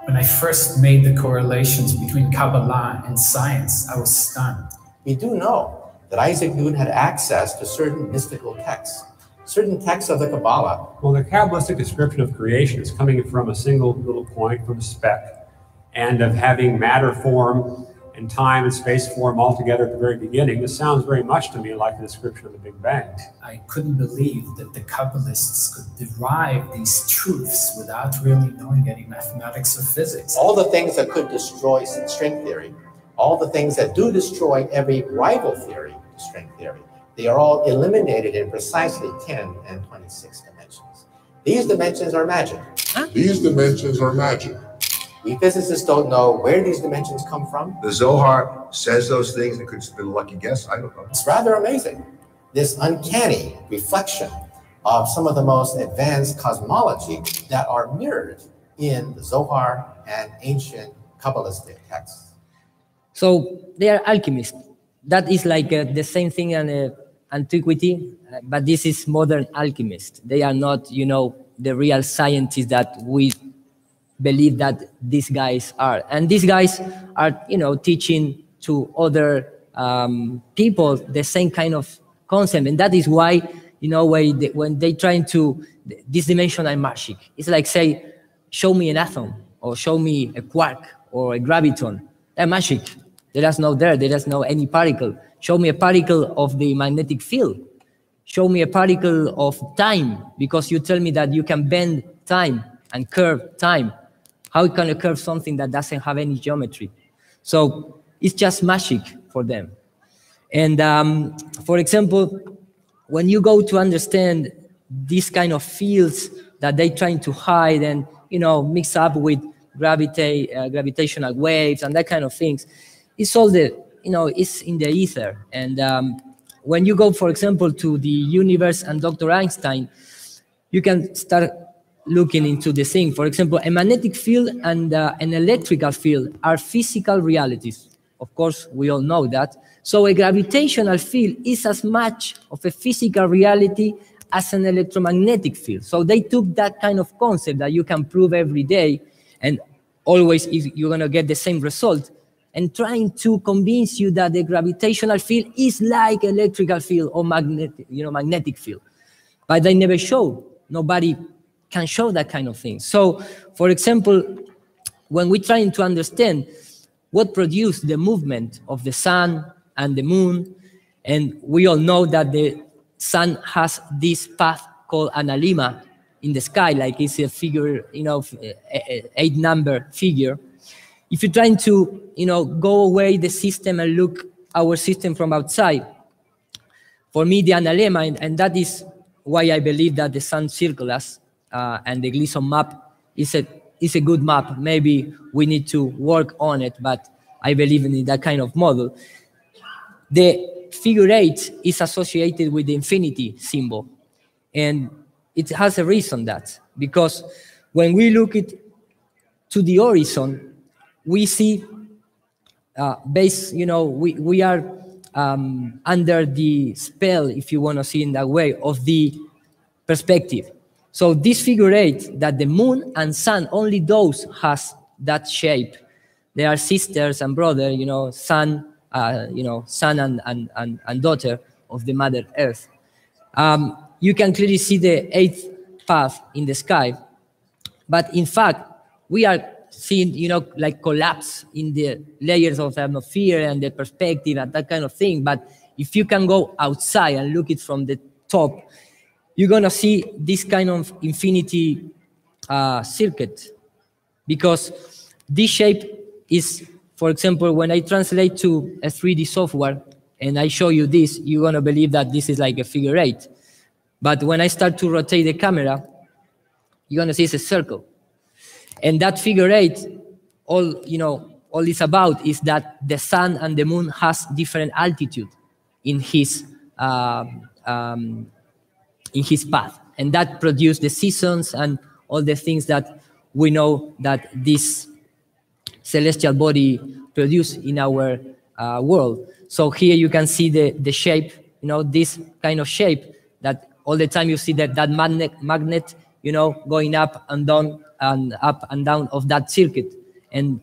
When I first made the correlations between Kabbalah and science, I was stunned. We do know that Isaac Newton had access to certain mystical texts, certain texts of the Kabbalah. Well, the Kabbalistic description of creation is coming from a single little point, from a speck, and of having matter form and time and space form all together at the very beginning. This sounds very much to me like the description of the Big Bang. I couldn't believe that the Kabbalists could derive these truths without really knowing any mathematics or physics. All the things that could destroy string theory, all the things that do destroy every rival theory to string theory, they are all eliminated in precisely 10 and 26 dimensions. These dimensions are magic. These dimensions are magic. We physicists don't know where these dimensions come from. The Zohar says those things. It could have been a lucky guess. I don't know. It's rather amazing. This uncanny reflection of some of the most advanced cosmology that are mirrored in the Zohar and ancient Kabbalistic texts. So they are alchemists. That is like the same thing in antiquity, but this is modern alchemists. They are not, you know, the real scientists that we believe that these guys are. And these guys are, you know, teaching to other people the same kind of concept. And that is why, you know, when they trying to, this dimensional magic, it's like, say, show me an atom, or show me a quark, or a graviton. They're magic. There is no any particle. Show me a particle of the magnetic field. Show me a particle of time, because you tell me that you can bend time and curve time. How can you curve something that doesn't have any geometry? So it's just magic for them. And for example, when you go to understand these kind of fields that they're trying to hide and, you know, mix up with gravitational waves and that kind of things, it's all the, you know, it's in the ether. And when you go, for example, to the universe and Dr. Einstein, you can start looking into the thing. For example, a magnetic field and an electrical field are physical realities. Of course, we all know that. So a gravitational field is as much of a physical reality as an electromagnetic field. So they took that kind of concept that you can prove every day, and always you're going to get the same result, and trying to convince you that the gravitational field is like electrical field or magnetic field. But they never show. Nobody can show that kind of thing. So, for example, when we're trying to understand what produced the movement of the sun and the moon, and we all know that the sun has this path called an alima in the sky, like it's a figure, you know, 8-number figure. If you're trying to, you know, go away the system and look our system from outside, for me, the analemma, and that is why I believe that the sun circles us, and the Gleason map is a good map. Maybe we need to work on it, but I believe in that kind of model. The figure 8 is associated with the infinity symbol, and it has a reason that, because when we look to the horizon, we see, you know, we are under the spell, if you want to see in that way, of the perspective. So this figure 8, that the moon and sun, only those has that shape. They are sisters and brother, you know, son and daughter of the Mother Earth. You can clearly see the 8th path in the sky, but in fact, we are seeing, you know, like collapse in the layers of the atmosphere and the perspective and that kind of thing. But if you can go outside and look it from the top, you're going to see this kind of infinity circuit, because this shape is, for example, when I translate to a 3D software and I show you this, you're going to believe that this is like a figure 8. But when I start to rotate the camera, you're going to see it's a circle. And that figure 8, all it's about is that the sun and the moon has different altitude in his path, and that produced the seasons and all the things that we know that this celestial body produce in our world. So here you can see the shape, you know, this kind of shape that all the time you see that magnet, you know, going up and down and up and down of that circuit. And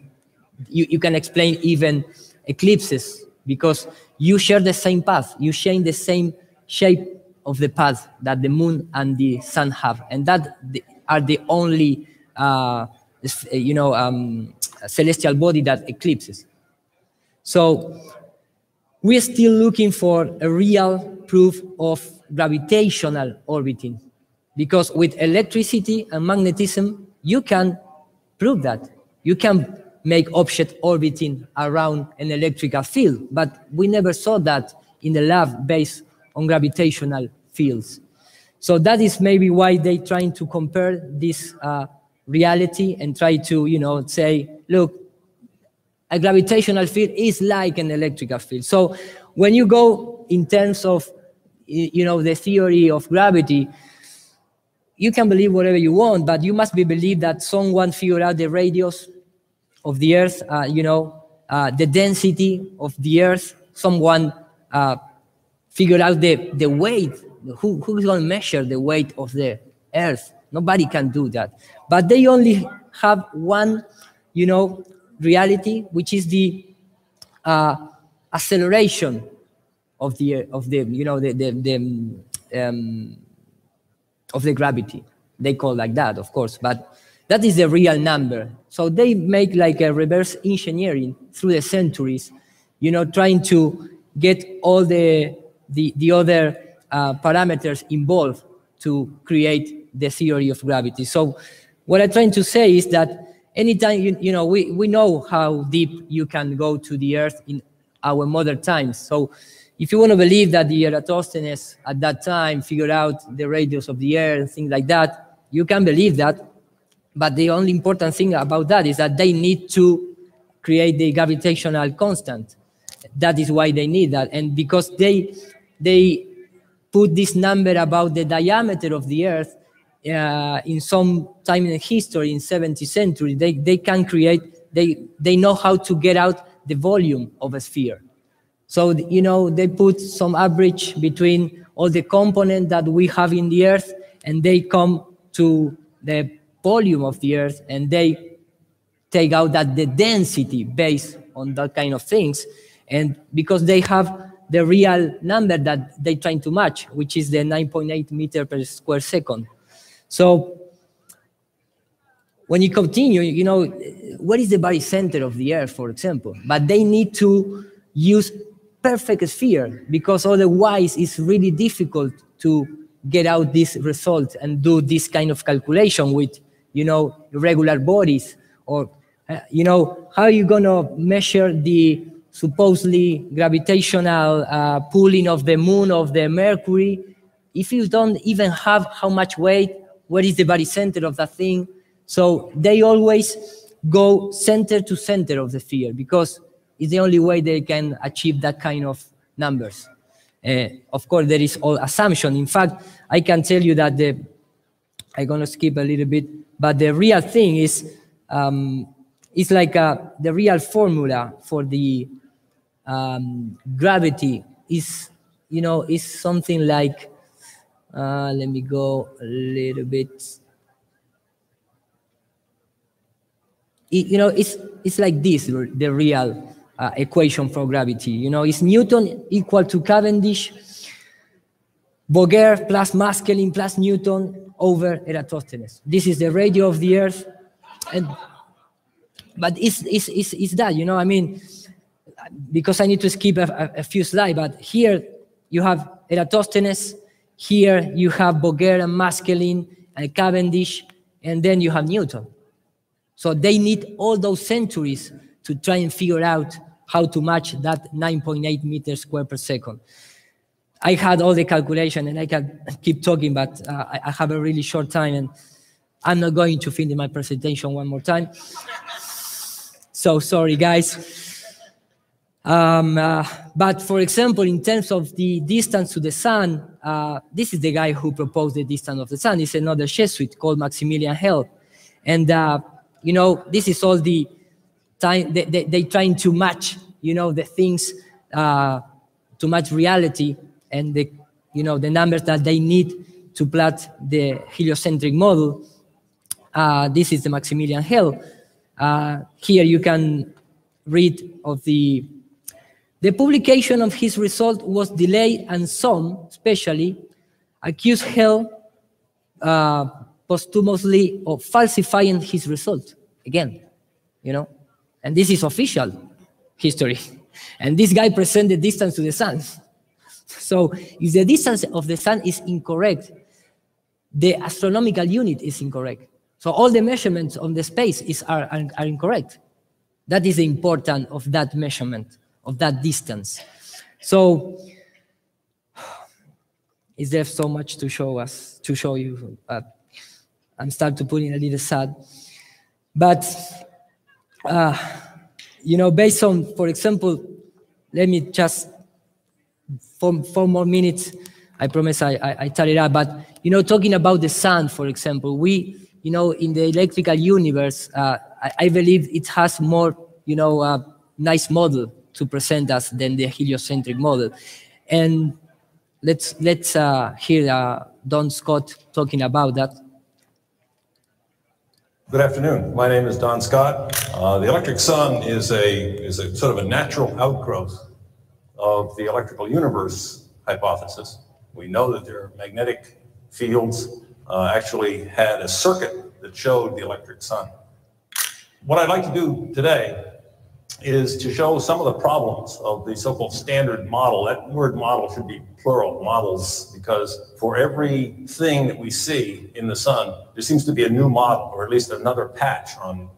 you can explain even eclipses, because you share the same path, you share the same shape of the path that the moon and the sun have, and that are the only celestial body that eclipses. So we're still looking for a real proof of gravitational orbiting, because with electricity and magnetism, you can prove that. You can make object orbiting around an electrical field, but we never saw that in the lab based on gravitational fields. So that is maybe why they're trying to compare this reality and try to, you know, say, look, a gravitational field is like an electrical field. So when you go in terms of, you know, the theory of gravity, you can believe whatever you want, but you must believe that someone figured out the radius of the Earth, you know, the density of the Earth. Someone figured out the weight. Who's going to measure the weight of the Earth? Nobody can do that. But they only have one, you know, reality, which is the acceleration of the you know, of the gravity. They call like that, of course, but that is the real number. So they make like a reverse engineering through the centuries, you know, trying to get all the other parameters involved to create the theory of gravity. So what I'm trying to say is that anytime, you know, we know how deep you can go to the Earth in our modern times. So if you want to believe that the Eratosthenes at that time figured out the radius of the Earth and things like that, you can believe that. But the only important thing about that is that they need to create the gravitational constant. That is why they need that. And because they put this number about the diameter of the Earth in some time in history, in 17th century, they can create, they know how to get out the volume of a sphere. So, you know, they put some average between all the components that we have in the Earth, and they come to the volume of the Earth, and they take out that the density based on that kind of things. And because they have the real number that they're trying to match, which is the 9.8 meters per square second. So when you continue, you know, what is the barycenter of the Earth, for example? But they need to use perfect sphere, because otherwise it's really difficult to get out this result and do this kind of calculation with, you know, irregular bodies, or, you know, how are you going to measure the supposedly gravitational pulling of the moon, of the Mercury, if you don't even have how much weight, what is the barycenter of that thing? So they always go center to center of the sphere, because it's the only way they can achieve that kind of numbers. Of course, there is all assumption. In fact, I can tell you that I'm going to skip a little bit, but the real thing is, it's like the real formula for the gravity is, you know, is something like, let me go a little bit. You know, it's like this, the real equation for gravity. You know, it's Newton equal to Cavendish, Boger plus Maskelyne plus Newton over Eratosthenes. This is the radius of the Earth. But it's that, you know, I mean, because I need to skip a few slides, but here you have Eratosthenes, here you have Boger and Maskelyne and Cavendish, and then you have Newton. So they need all those centuries to try and figure out how to match that 9.8 meters squared per second. I had all the calculation, and I can keep talking, but I have a really short time, and I'm not going to finish my presentation one more time. So sorry, guys. But for example, in terms of the distance to the sun, this is the guy who proposed the distance of the sun. It's another Jesuit called Maximilian Hell. And, you know, this is all the time they trying to match, you know, the things to match reality and the, you know, the numbers that they need to plot the heliocentric model. This is the Maximilian Hell. Here you can read of the publication of his result was delayed, and some, especially, accused Hell posthumously of falsifying his result again, you know, and this is official history. And this guy presents the distance to the sun. So if the distance of the sun is incorrect, the astronomical unit is incorrect. So all the measurements on the space are incorrect. That is the importance of that measurement, of that distance. So is there so much to show you? I'm starting to put in a little sad. But, you know, based on, for example, let me just, 4 more minutes, I promise I tell it up, but, you know, talking about the sun, for example, we, you know, in the electrical universe, I believe it has more, you know, nice model to present us than the heliocentric model. And let's hear Don Scott talking about that. Good afternoon. My name is Don Scott. The electric sun is a sort of a natural outgrowth of the electrical universe hypothesis. We know that their magnetic fields actually had a circuit that showed the electric sun. What I'd like to do today is to show some of the problems of the so-called standard model. That word model should be plural, models, because for everything that we see in the sun, there seems to be a new model, or at least another patch on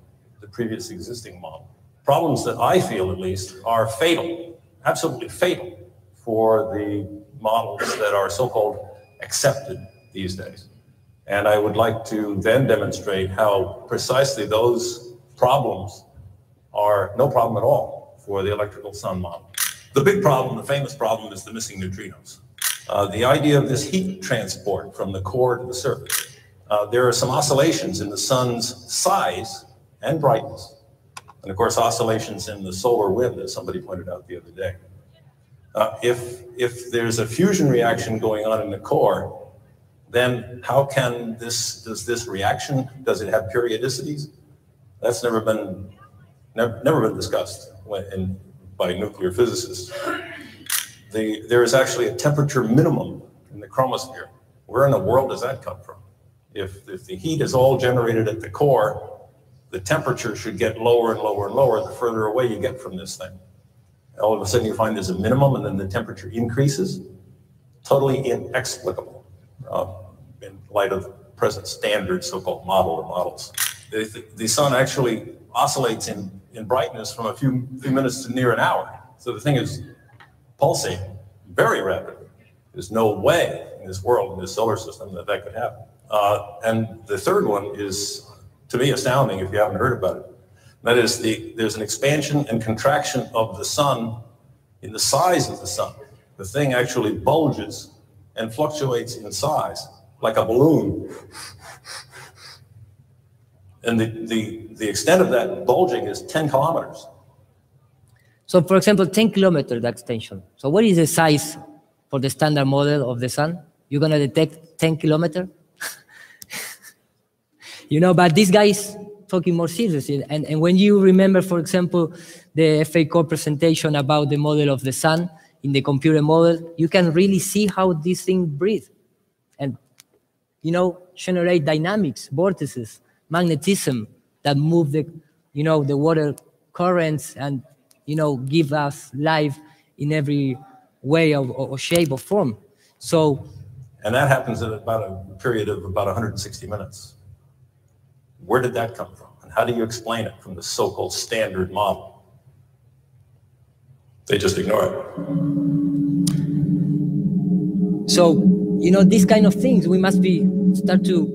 the previous existing model. Problems that I feel, at least, are fatal, absolutely fatal, for the models that are so-called accepted these days. And I would like to then demonstrate how precisely those problems are no problem at all for the electrical sun model. The big problem, the famous problem, is the missing neutrinos. The idea of this heat transport from the core to the surface. There are some oscillations in the sun's size and brightness. And of course, oscillations in the solar wind, as somebody pointed out the other day. If there's a fusion reaction going on in the core, then how can does this reaction, does it have periodicities? That's never been discussed by nuclear physicists. There is actually a temperature minimum in the chromosphere. Where in the world does that come from? If the heat is all generated at the core, the temperature should get lower and lower and lower the further away you get from this thing. All of a sudden you find there's a minimum and then the temperature increases. Totally inexplicable in light of the present standard so-called model or models. The sun actually oscillates in brightness from a few minutes to near an hour. So the thing is pulsating very rapidly. There's no way in this world, in this solar system, that could happen. And the third one is, to me, astounding if you haven't heard about it. That is, there's an expansion and contraction of the sun in the size of the sun. The thing actually bulges and fluctuates in size like a balloon. And the extent of that bulging is 10 kilometers. So for example, 10 kilometers the extension. So what is the size for the standard model of the sun? You're gonna detect 10 kilometers? You know, but this guy is talking more seriously. And when you remember, for example, the FA core presentation about the model of the sun in the computer model, you can really see how this thing breathes and, you know, generate dynamics, vortices, magnetism that move the, you know, the water currents and, you know, give us life in every way or shape or form. So, and that happens in about a period of about 160 minutes. Where did that come from? And how do you explain it from the so-called standard model? They just ignore it. So, you know, these kind of things we must start to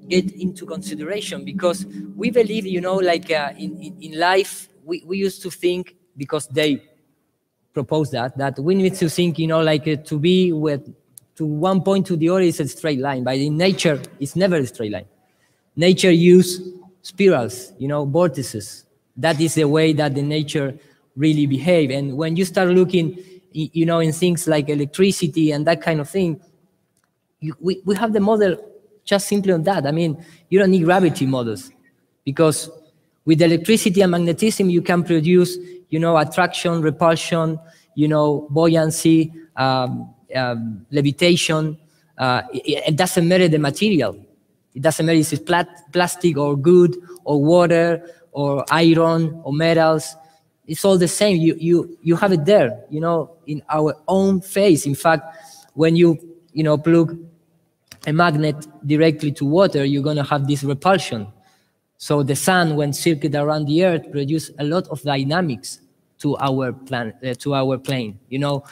get into consideration, because we believe, you know, like in life, we used to think, because they proposed that we need to think, you know, like to be to one point to the other is a straight line, but in nature, it's never a straight line. Nature uses spirals, you know, vortices. That is the way that the nature really behave. And when you start looking, you know, in things like electricity and that kind of thing, we have the model just simply on that. I mean, you don't need gravity models, because with electricity and magnetism, you can produce, you know, attraction, repulsion, you know, buoyancy, levitation. It doesn't matter the material. It doesn't matter if it's plastic or wood or water or iron or metals. It's all the same. You have it there, you know, in our own face. In fact, when you plug a magnet directly to water, you're going to have this repulsion. So the sun, when circuit around the Earth, produces a lot of dynamics to our plane. You know,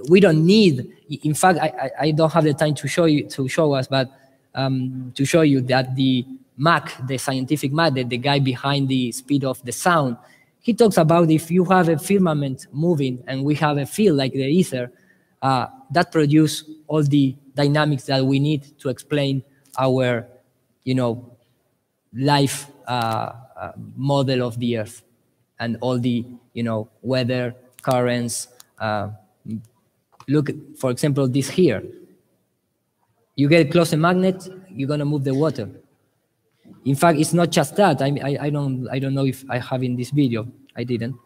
we don't need. In fact, I don't have the time to show us, but to show you that the Mach, the scientific Mach, the guy behind the speed of the sound, he talks about if you have a firmament moving and we have a field like the ether, that produce all the dynamics that we need to explain our, life model of the Earth and all the, weather, currents. Look, for example, this here. You get close a magnet, you're gonna move the water. In fact, it's not just that. I don't know if I have in this video. I didn't,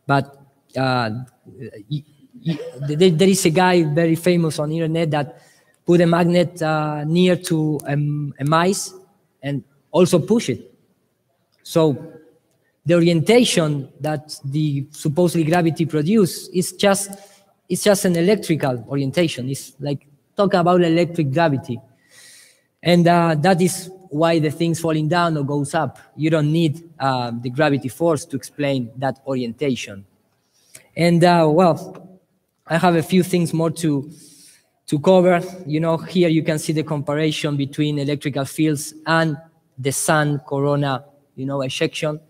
but there is a guy very famous on the internet that put a magnet near to a mice and also push it. So the orientation that the supposedly gravity produces is just an electrical orientation. It's like talking about electric gravity, and that is why the thing's falling down or goes up. You don't need the gravity force to explain that orientation. And well, I have a few things more to cover. Here you can see the comparison between electrical fields and the sun corona, ejection.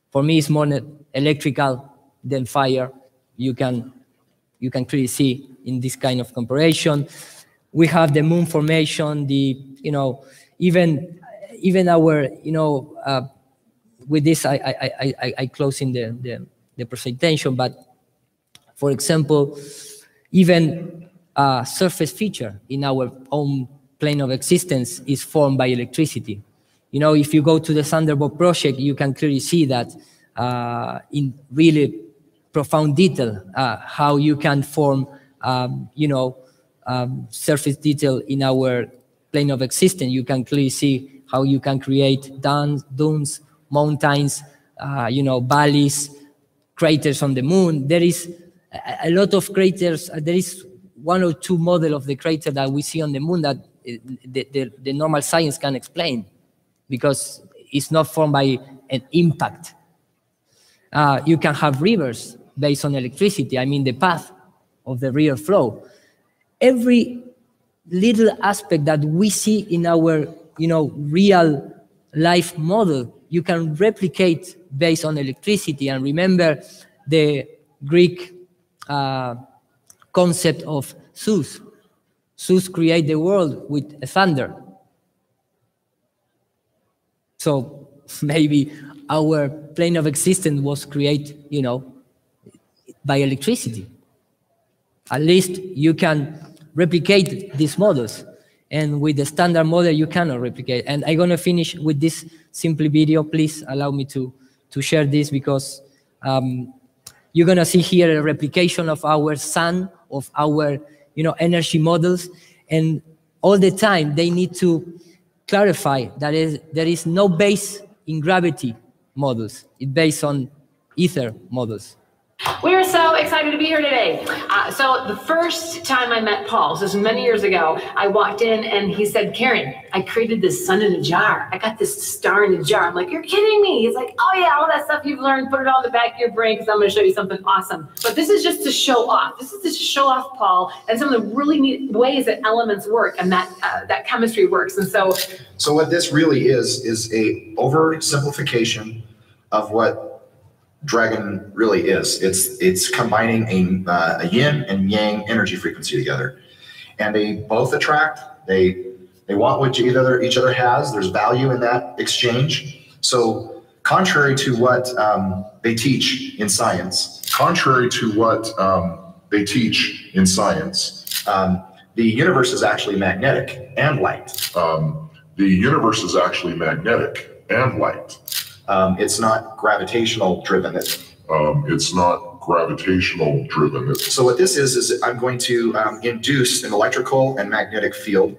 For me, it's more electrical than fire. You can clearly see in this kind of comparison. We have the moon formation, even our, with this, I close in the presentation, but for example, even a surface feature in our own plane of existence is formed by electricity. If you go to the Thunderbolt project, you can clearly see that in really profound detail, how you can form, surface detail in our plane of existence. You can clearly see how you can create dunes, mountains, valleys, craters on the moon. There is a lot of craters. There is one or two models of the crater that we see on the moon that the normal science can explain, because it's not formed by an impact. You can have rivers based on electricity. I mean, the path of the river flow. Every little aspect that we see in our, real life model, you can replicate based on electricity. And remember the Greek concept of Zeus. Zeus created the world with a thunder. So maybe our plane of existence was created, by electricity. At least you can replicate these models. And with the standard model, you cannot replicate. And I'm going to finish with this simple video. Please allow me to share this, because you're going to see here a replication of our sun, of our energy models. And all the time, they need to clarify that there is no base in gravity models. It's based on ether models. We are so excited to be here today. So the first time I met Paul, this was many years ago, I walked in and he said, Karen, I created this sun in a jar. I got this star in a jar. I'm like, you're kidding me. He's like, oh yeah, all that stuff you've learned, put it all in the back of your brain because I'm going to show you something awesome. But this is just to show off. This is to show off Paul and some of the really neat ways that elements work and that chemistry works. And so what this really is a oversimplification of what Dragon really is. It's combining a yin and yang energy frequency together, and they both attract. They want what each other has. There's value in that exchange. So contrary to what they teach in science, the universe is actually magnetic and light. It's not gravitational driven. So what this is I'm going to induce an electrical and magnetic field.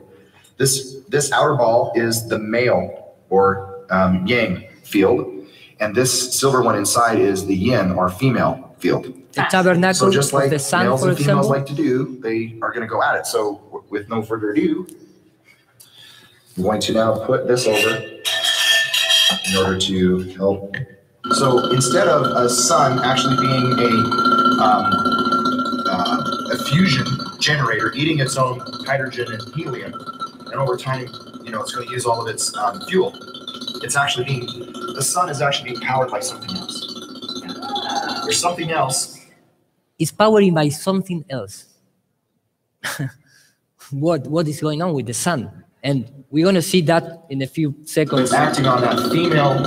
This outer ball is the male or yang field, And this silver one inside is the yin, or female field. The tabernacle So just like of the sun, males for and females example. like to do, they are going to go at it. So with no further ado, I'm going to now put this over in order to help. So instead of a sun actually being a fusion generator eating its own hydrogen and helium, and over time, you know, it's going to use all of its fuel. It's actually the sun is actually being powered by something else. There's something else. It's powered by something else. What is going on with the sun? And we're going to see that in a few seconds. It's acting on that female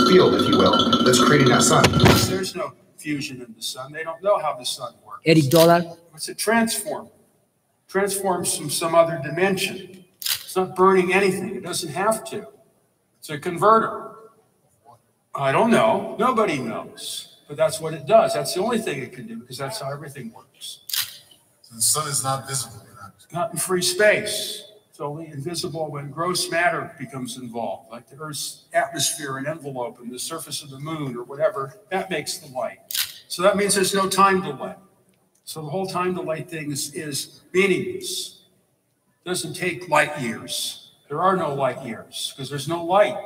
field, if you will, that's creating that sun. There's no fusion in the sun. They don't know how the sun works. Eric Dollar. What's it transform? Transforms from some other dimension. It's not burning anything. It doesn't have to. It's a converter. I don't know. Nobody knows. But that's what it does. That's the only thing it can do, because that's how everything works. So the sun is not visible. Not in free space. It's only invisible when gross matter becomes involved, like the Earth's atmosphere and envelope and the surface of the moon or whatever. That makes the light. So that means there's no time delay. So the whole time delay thing is meaningless. It doesn't take light years. There are no light years because there's no light.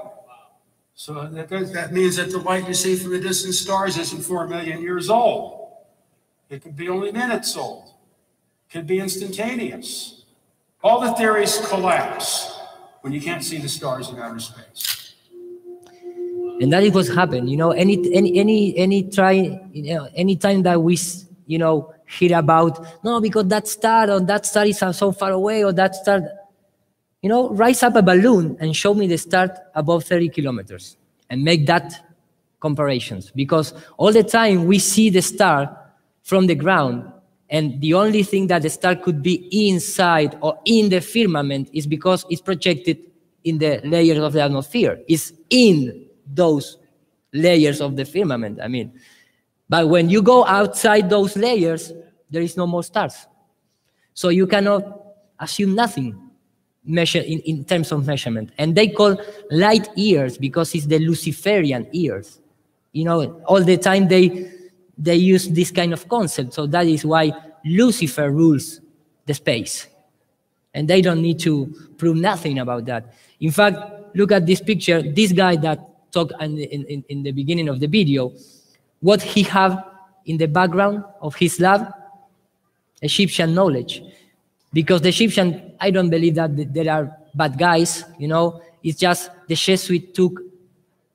So that means that the light you see from the distant stars isn't 4 million years old. It could be only minutes old. It could be instantaneous. All the theories collapse when you can't see the stars in outer space. And that is what's happened. You know, any time that we, you know, hear about, no, because that star is so far away, or that star, you know, rise up a balloon and show me the star above 30 kilometers and make that comparisons. Because all the time we see the star from the ground, and the only thing that the star could be inside or in the firmament is because it's projected in the layers of the atmosphere. It's in those layers of the firmament, I mean. But when you go outside those layers, there is no more stars. So you cannot assume nothing measure in terms of measurement. And they call light years because it's the Luciferian years. You know, all the time they use this kind of concept. So that is why Lucifer rules the space. And they don't need to prove nothing about that. In fact, look at this picture. This guy that talked in the beginning of the video, what he have in the background of his lab? Egyptian knowledge. Because the Egyptian, I don't believe that there are bad guys, you know. It's just the Jesuits took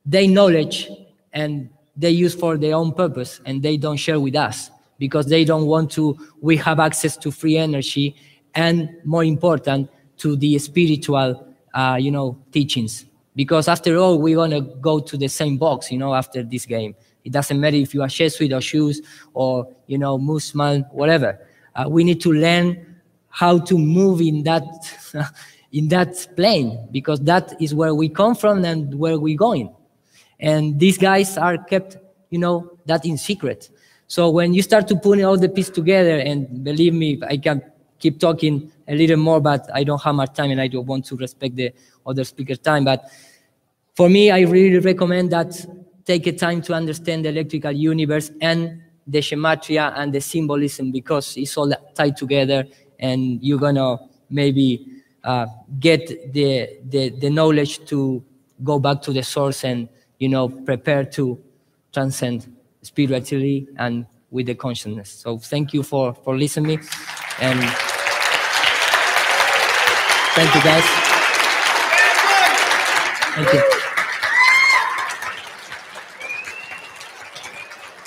their knowledge and they use for their own purpose, and they don't share with us because they don't want to, we have access to free energy and, more important, to the spiritual, you know, teachings. Because after all, we're going to go to the same box, you know, after this game. It doesn't matter if you are Jesuit or Jews or, you know, Muslim, whatever. We need to learn how to move in that plane, because that is where we come from and where we're going. And these guys are kept, you know, that in secret. So when you start to put all the pieces together, and believe me, I can keep talking a little more, but I don't have much time and I don't want to respect the other speaker time. But for me, I really recommend that take a time to understand the electrical universe and the gematria and the symbolism, because it's all tied together, and you're gonna maybe get the knowledge to go back to the source and, you know, prepare to transcend spiritually and with the consciousness. So thank you for listening, and thank you guys. Thank you.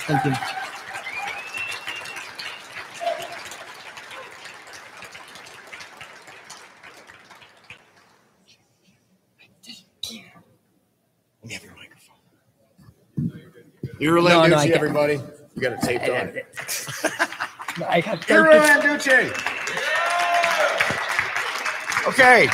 Thank you. Iru Landucci, everybody. You got it taped on it. I have Iru Landucci. Okay.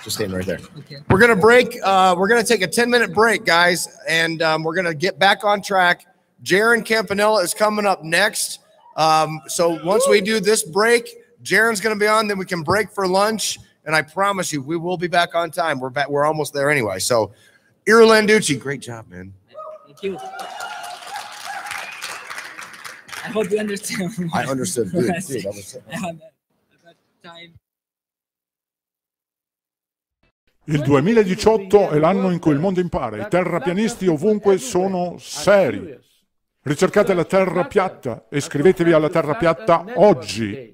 Just staying right there. Okay. We're going to break. We're going to take a 10-minute break, guys, and we're going to get back on track. Jaron Campanella is coming up next. So once we do this break, Jaron's going to be on, then we can break for lunch, and I promise you, we will be back on time. We're almost there anyway. So Iru Landucci, great job, man. Thank you. I hope you understand. I understood. Dude, that was... time. Il 2018 è l'anno in cui il mondo impara. I terrapianisti ovunque sono seri. Ricercate la terra piatta e iscrivetevi alla terra piatta oggi.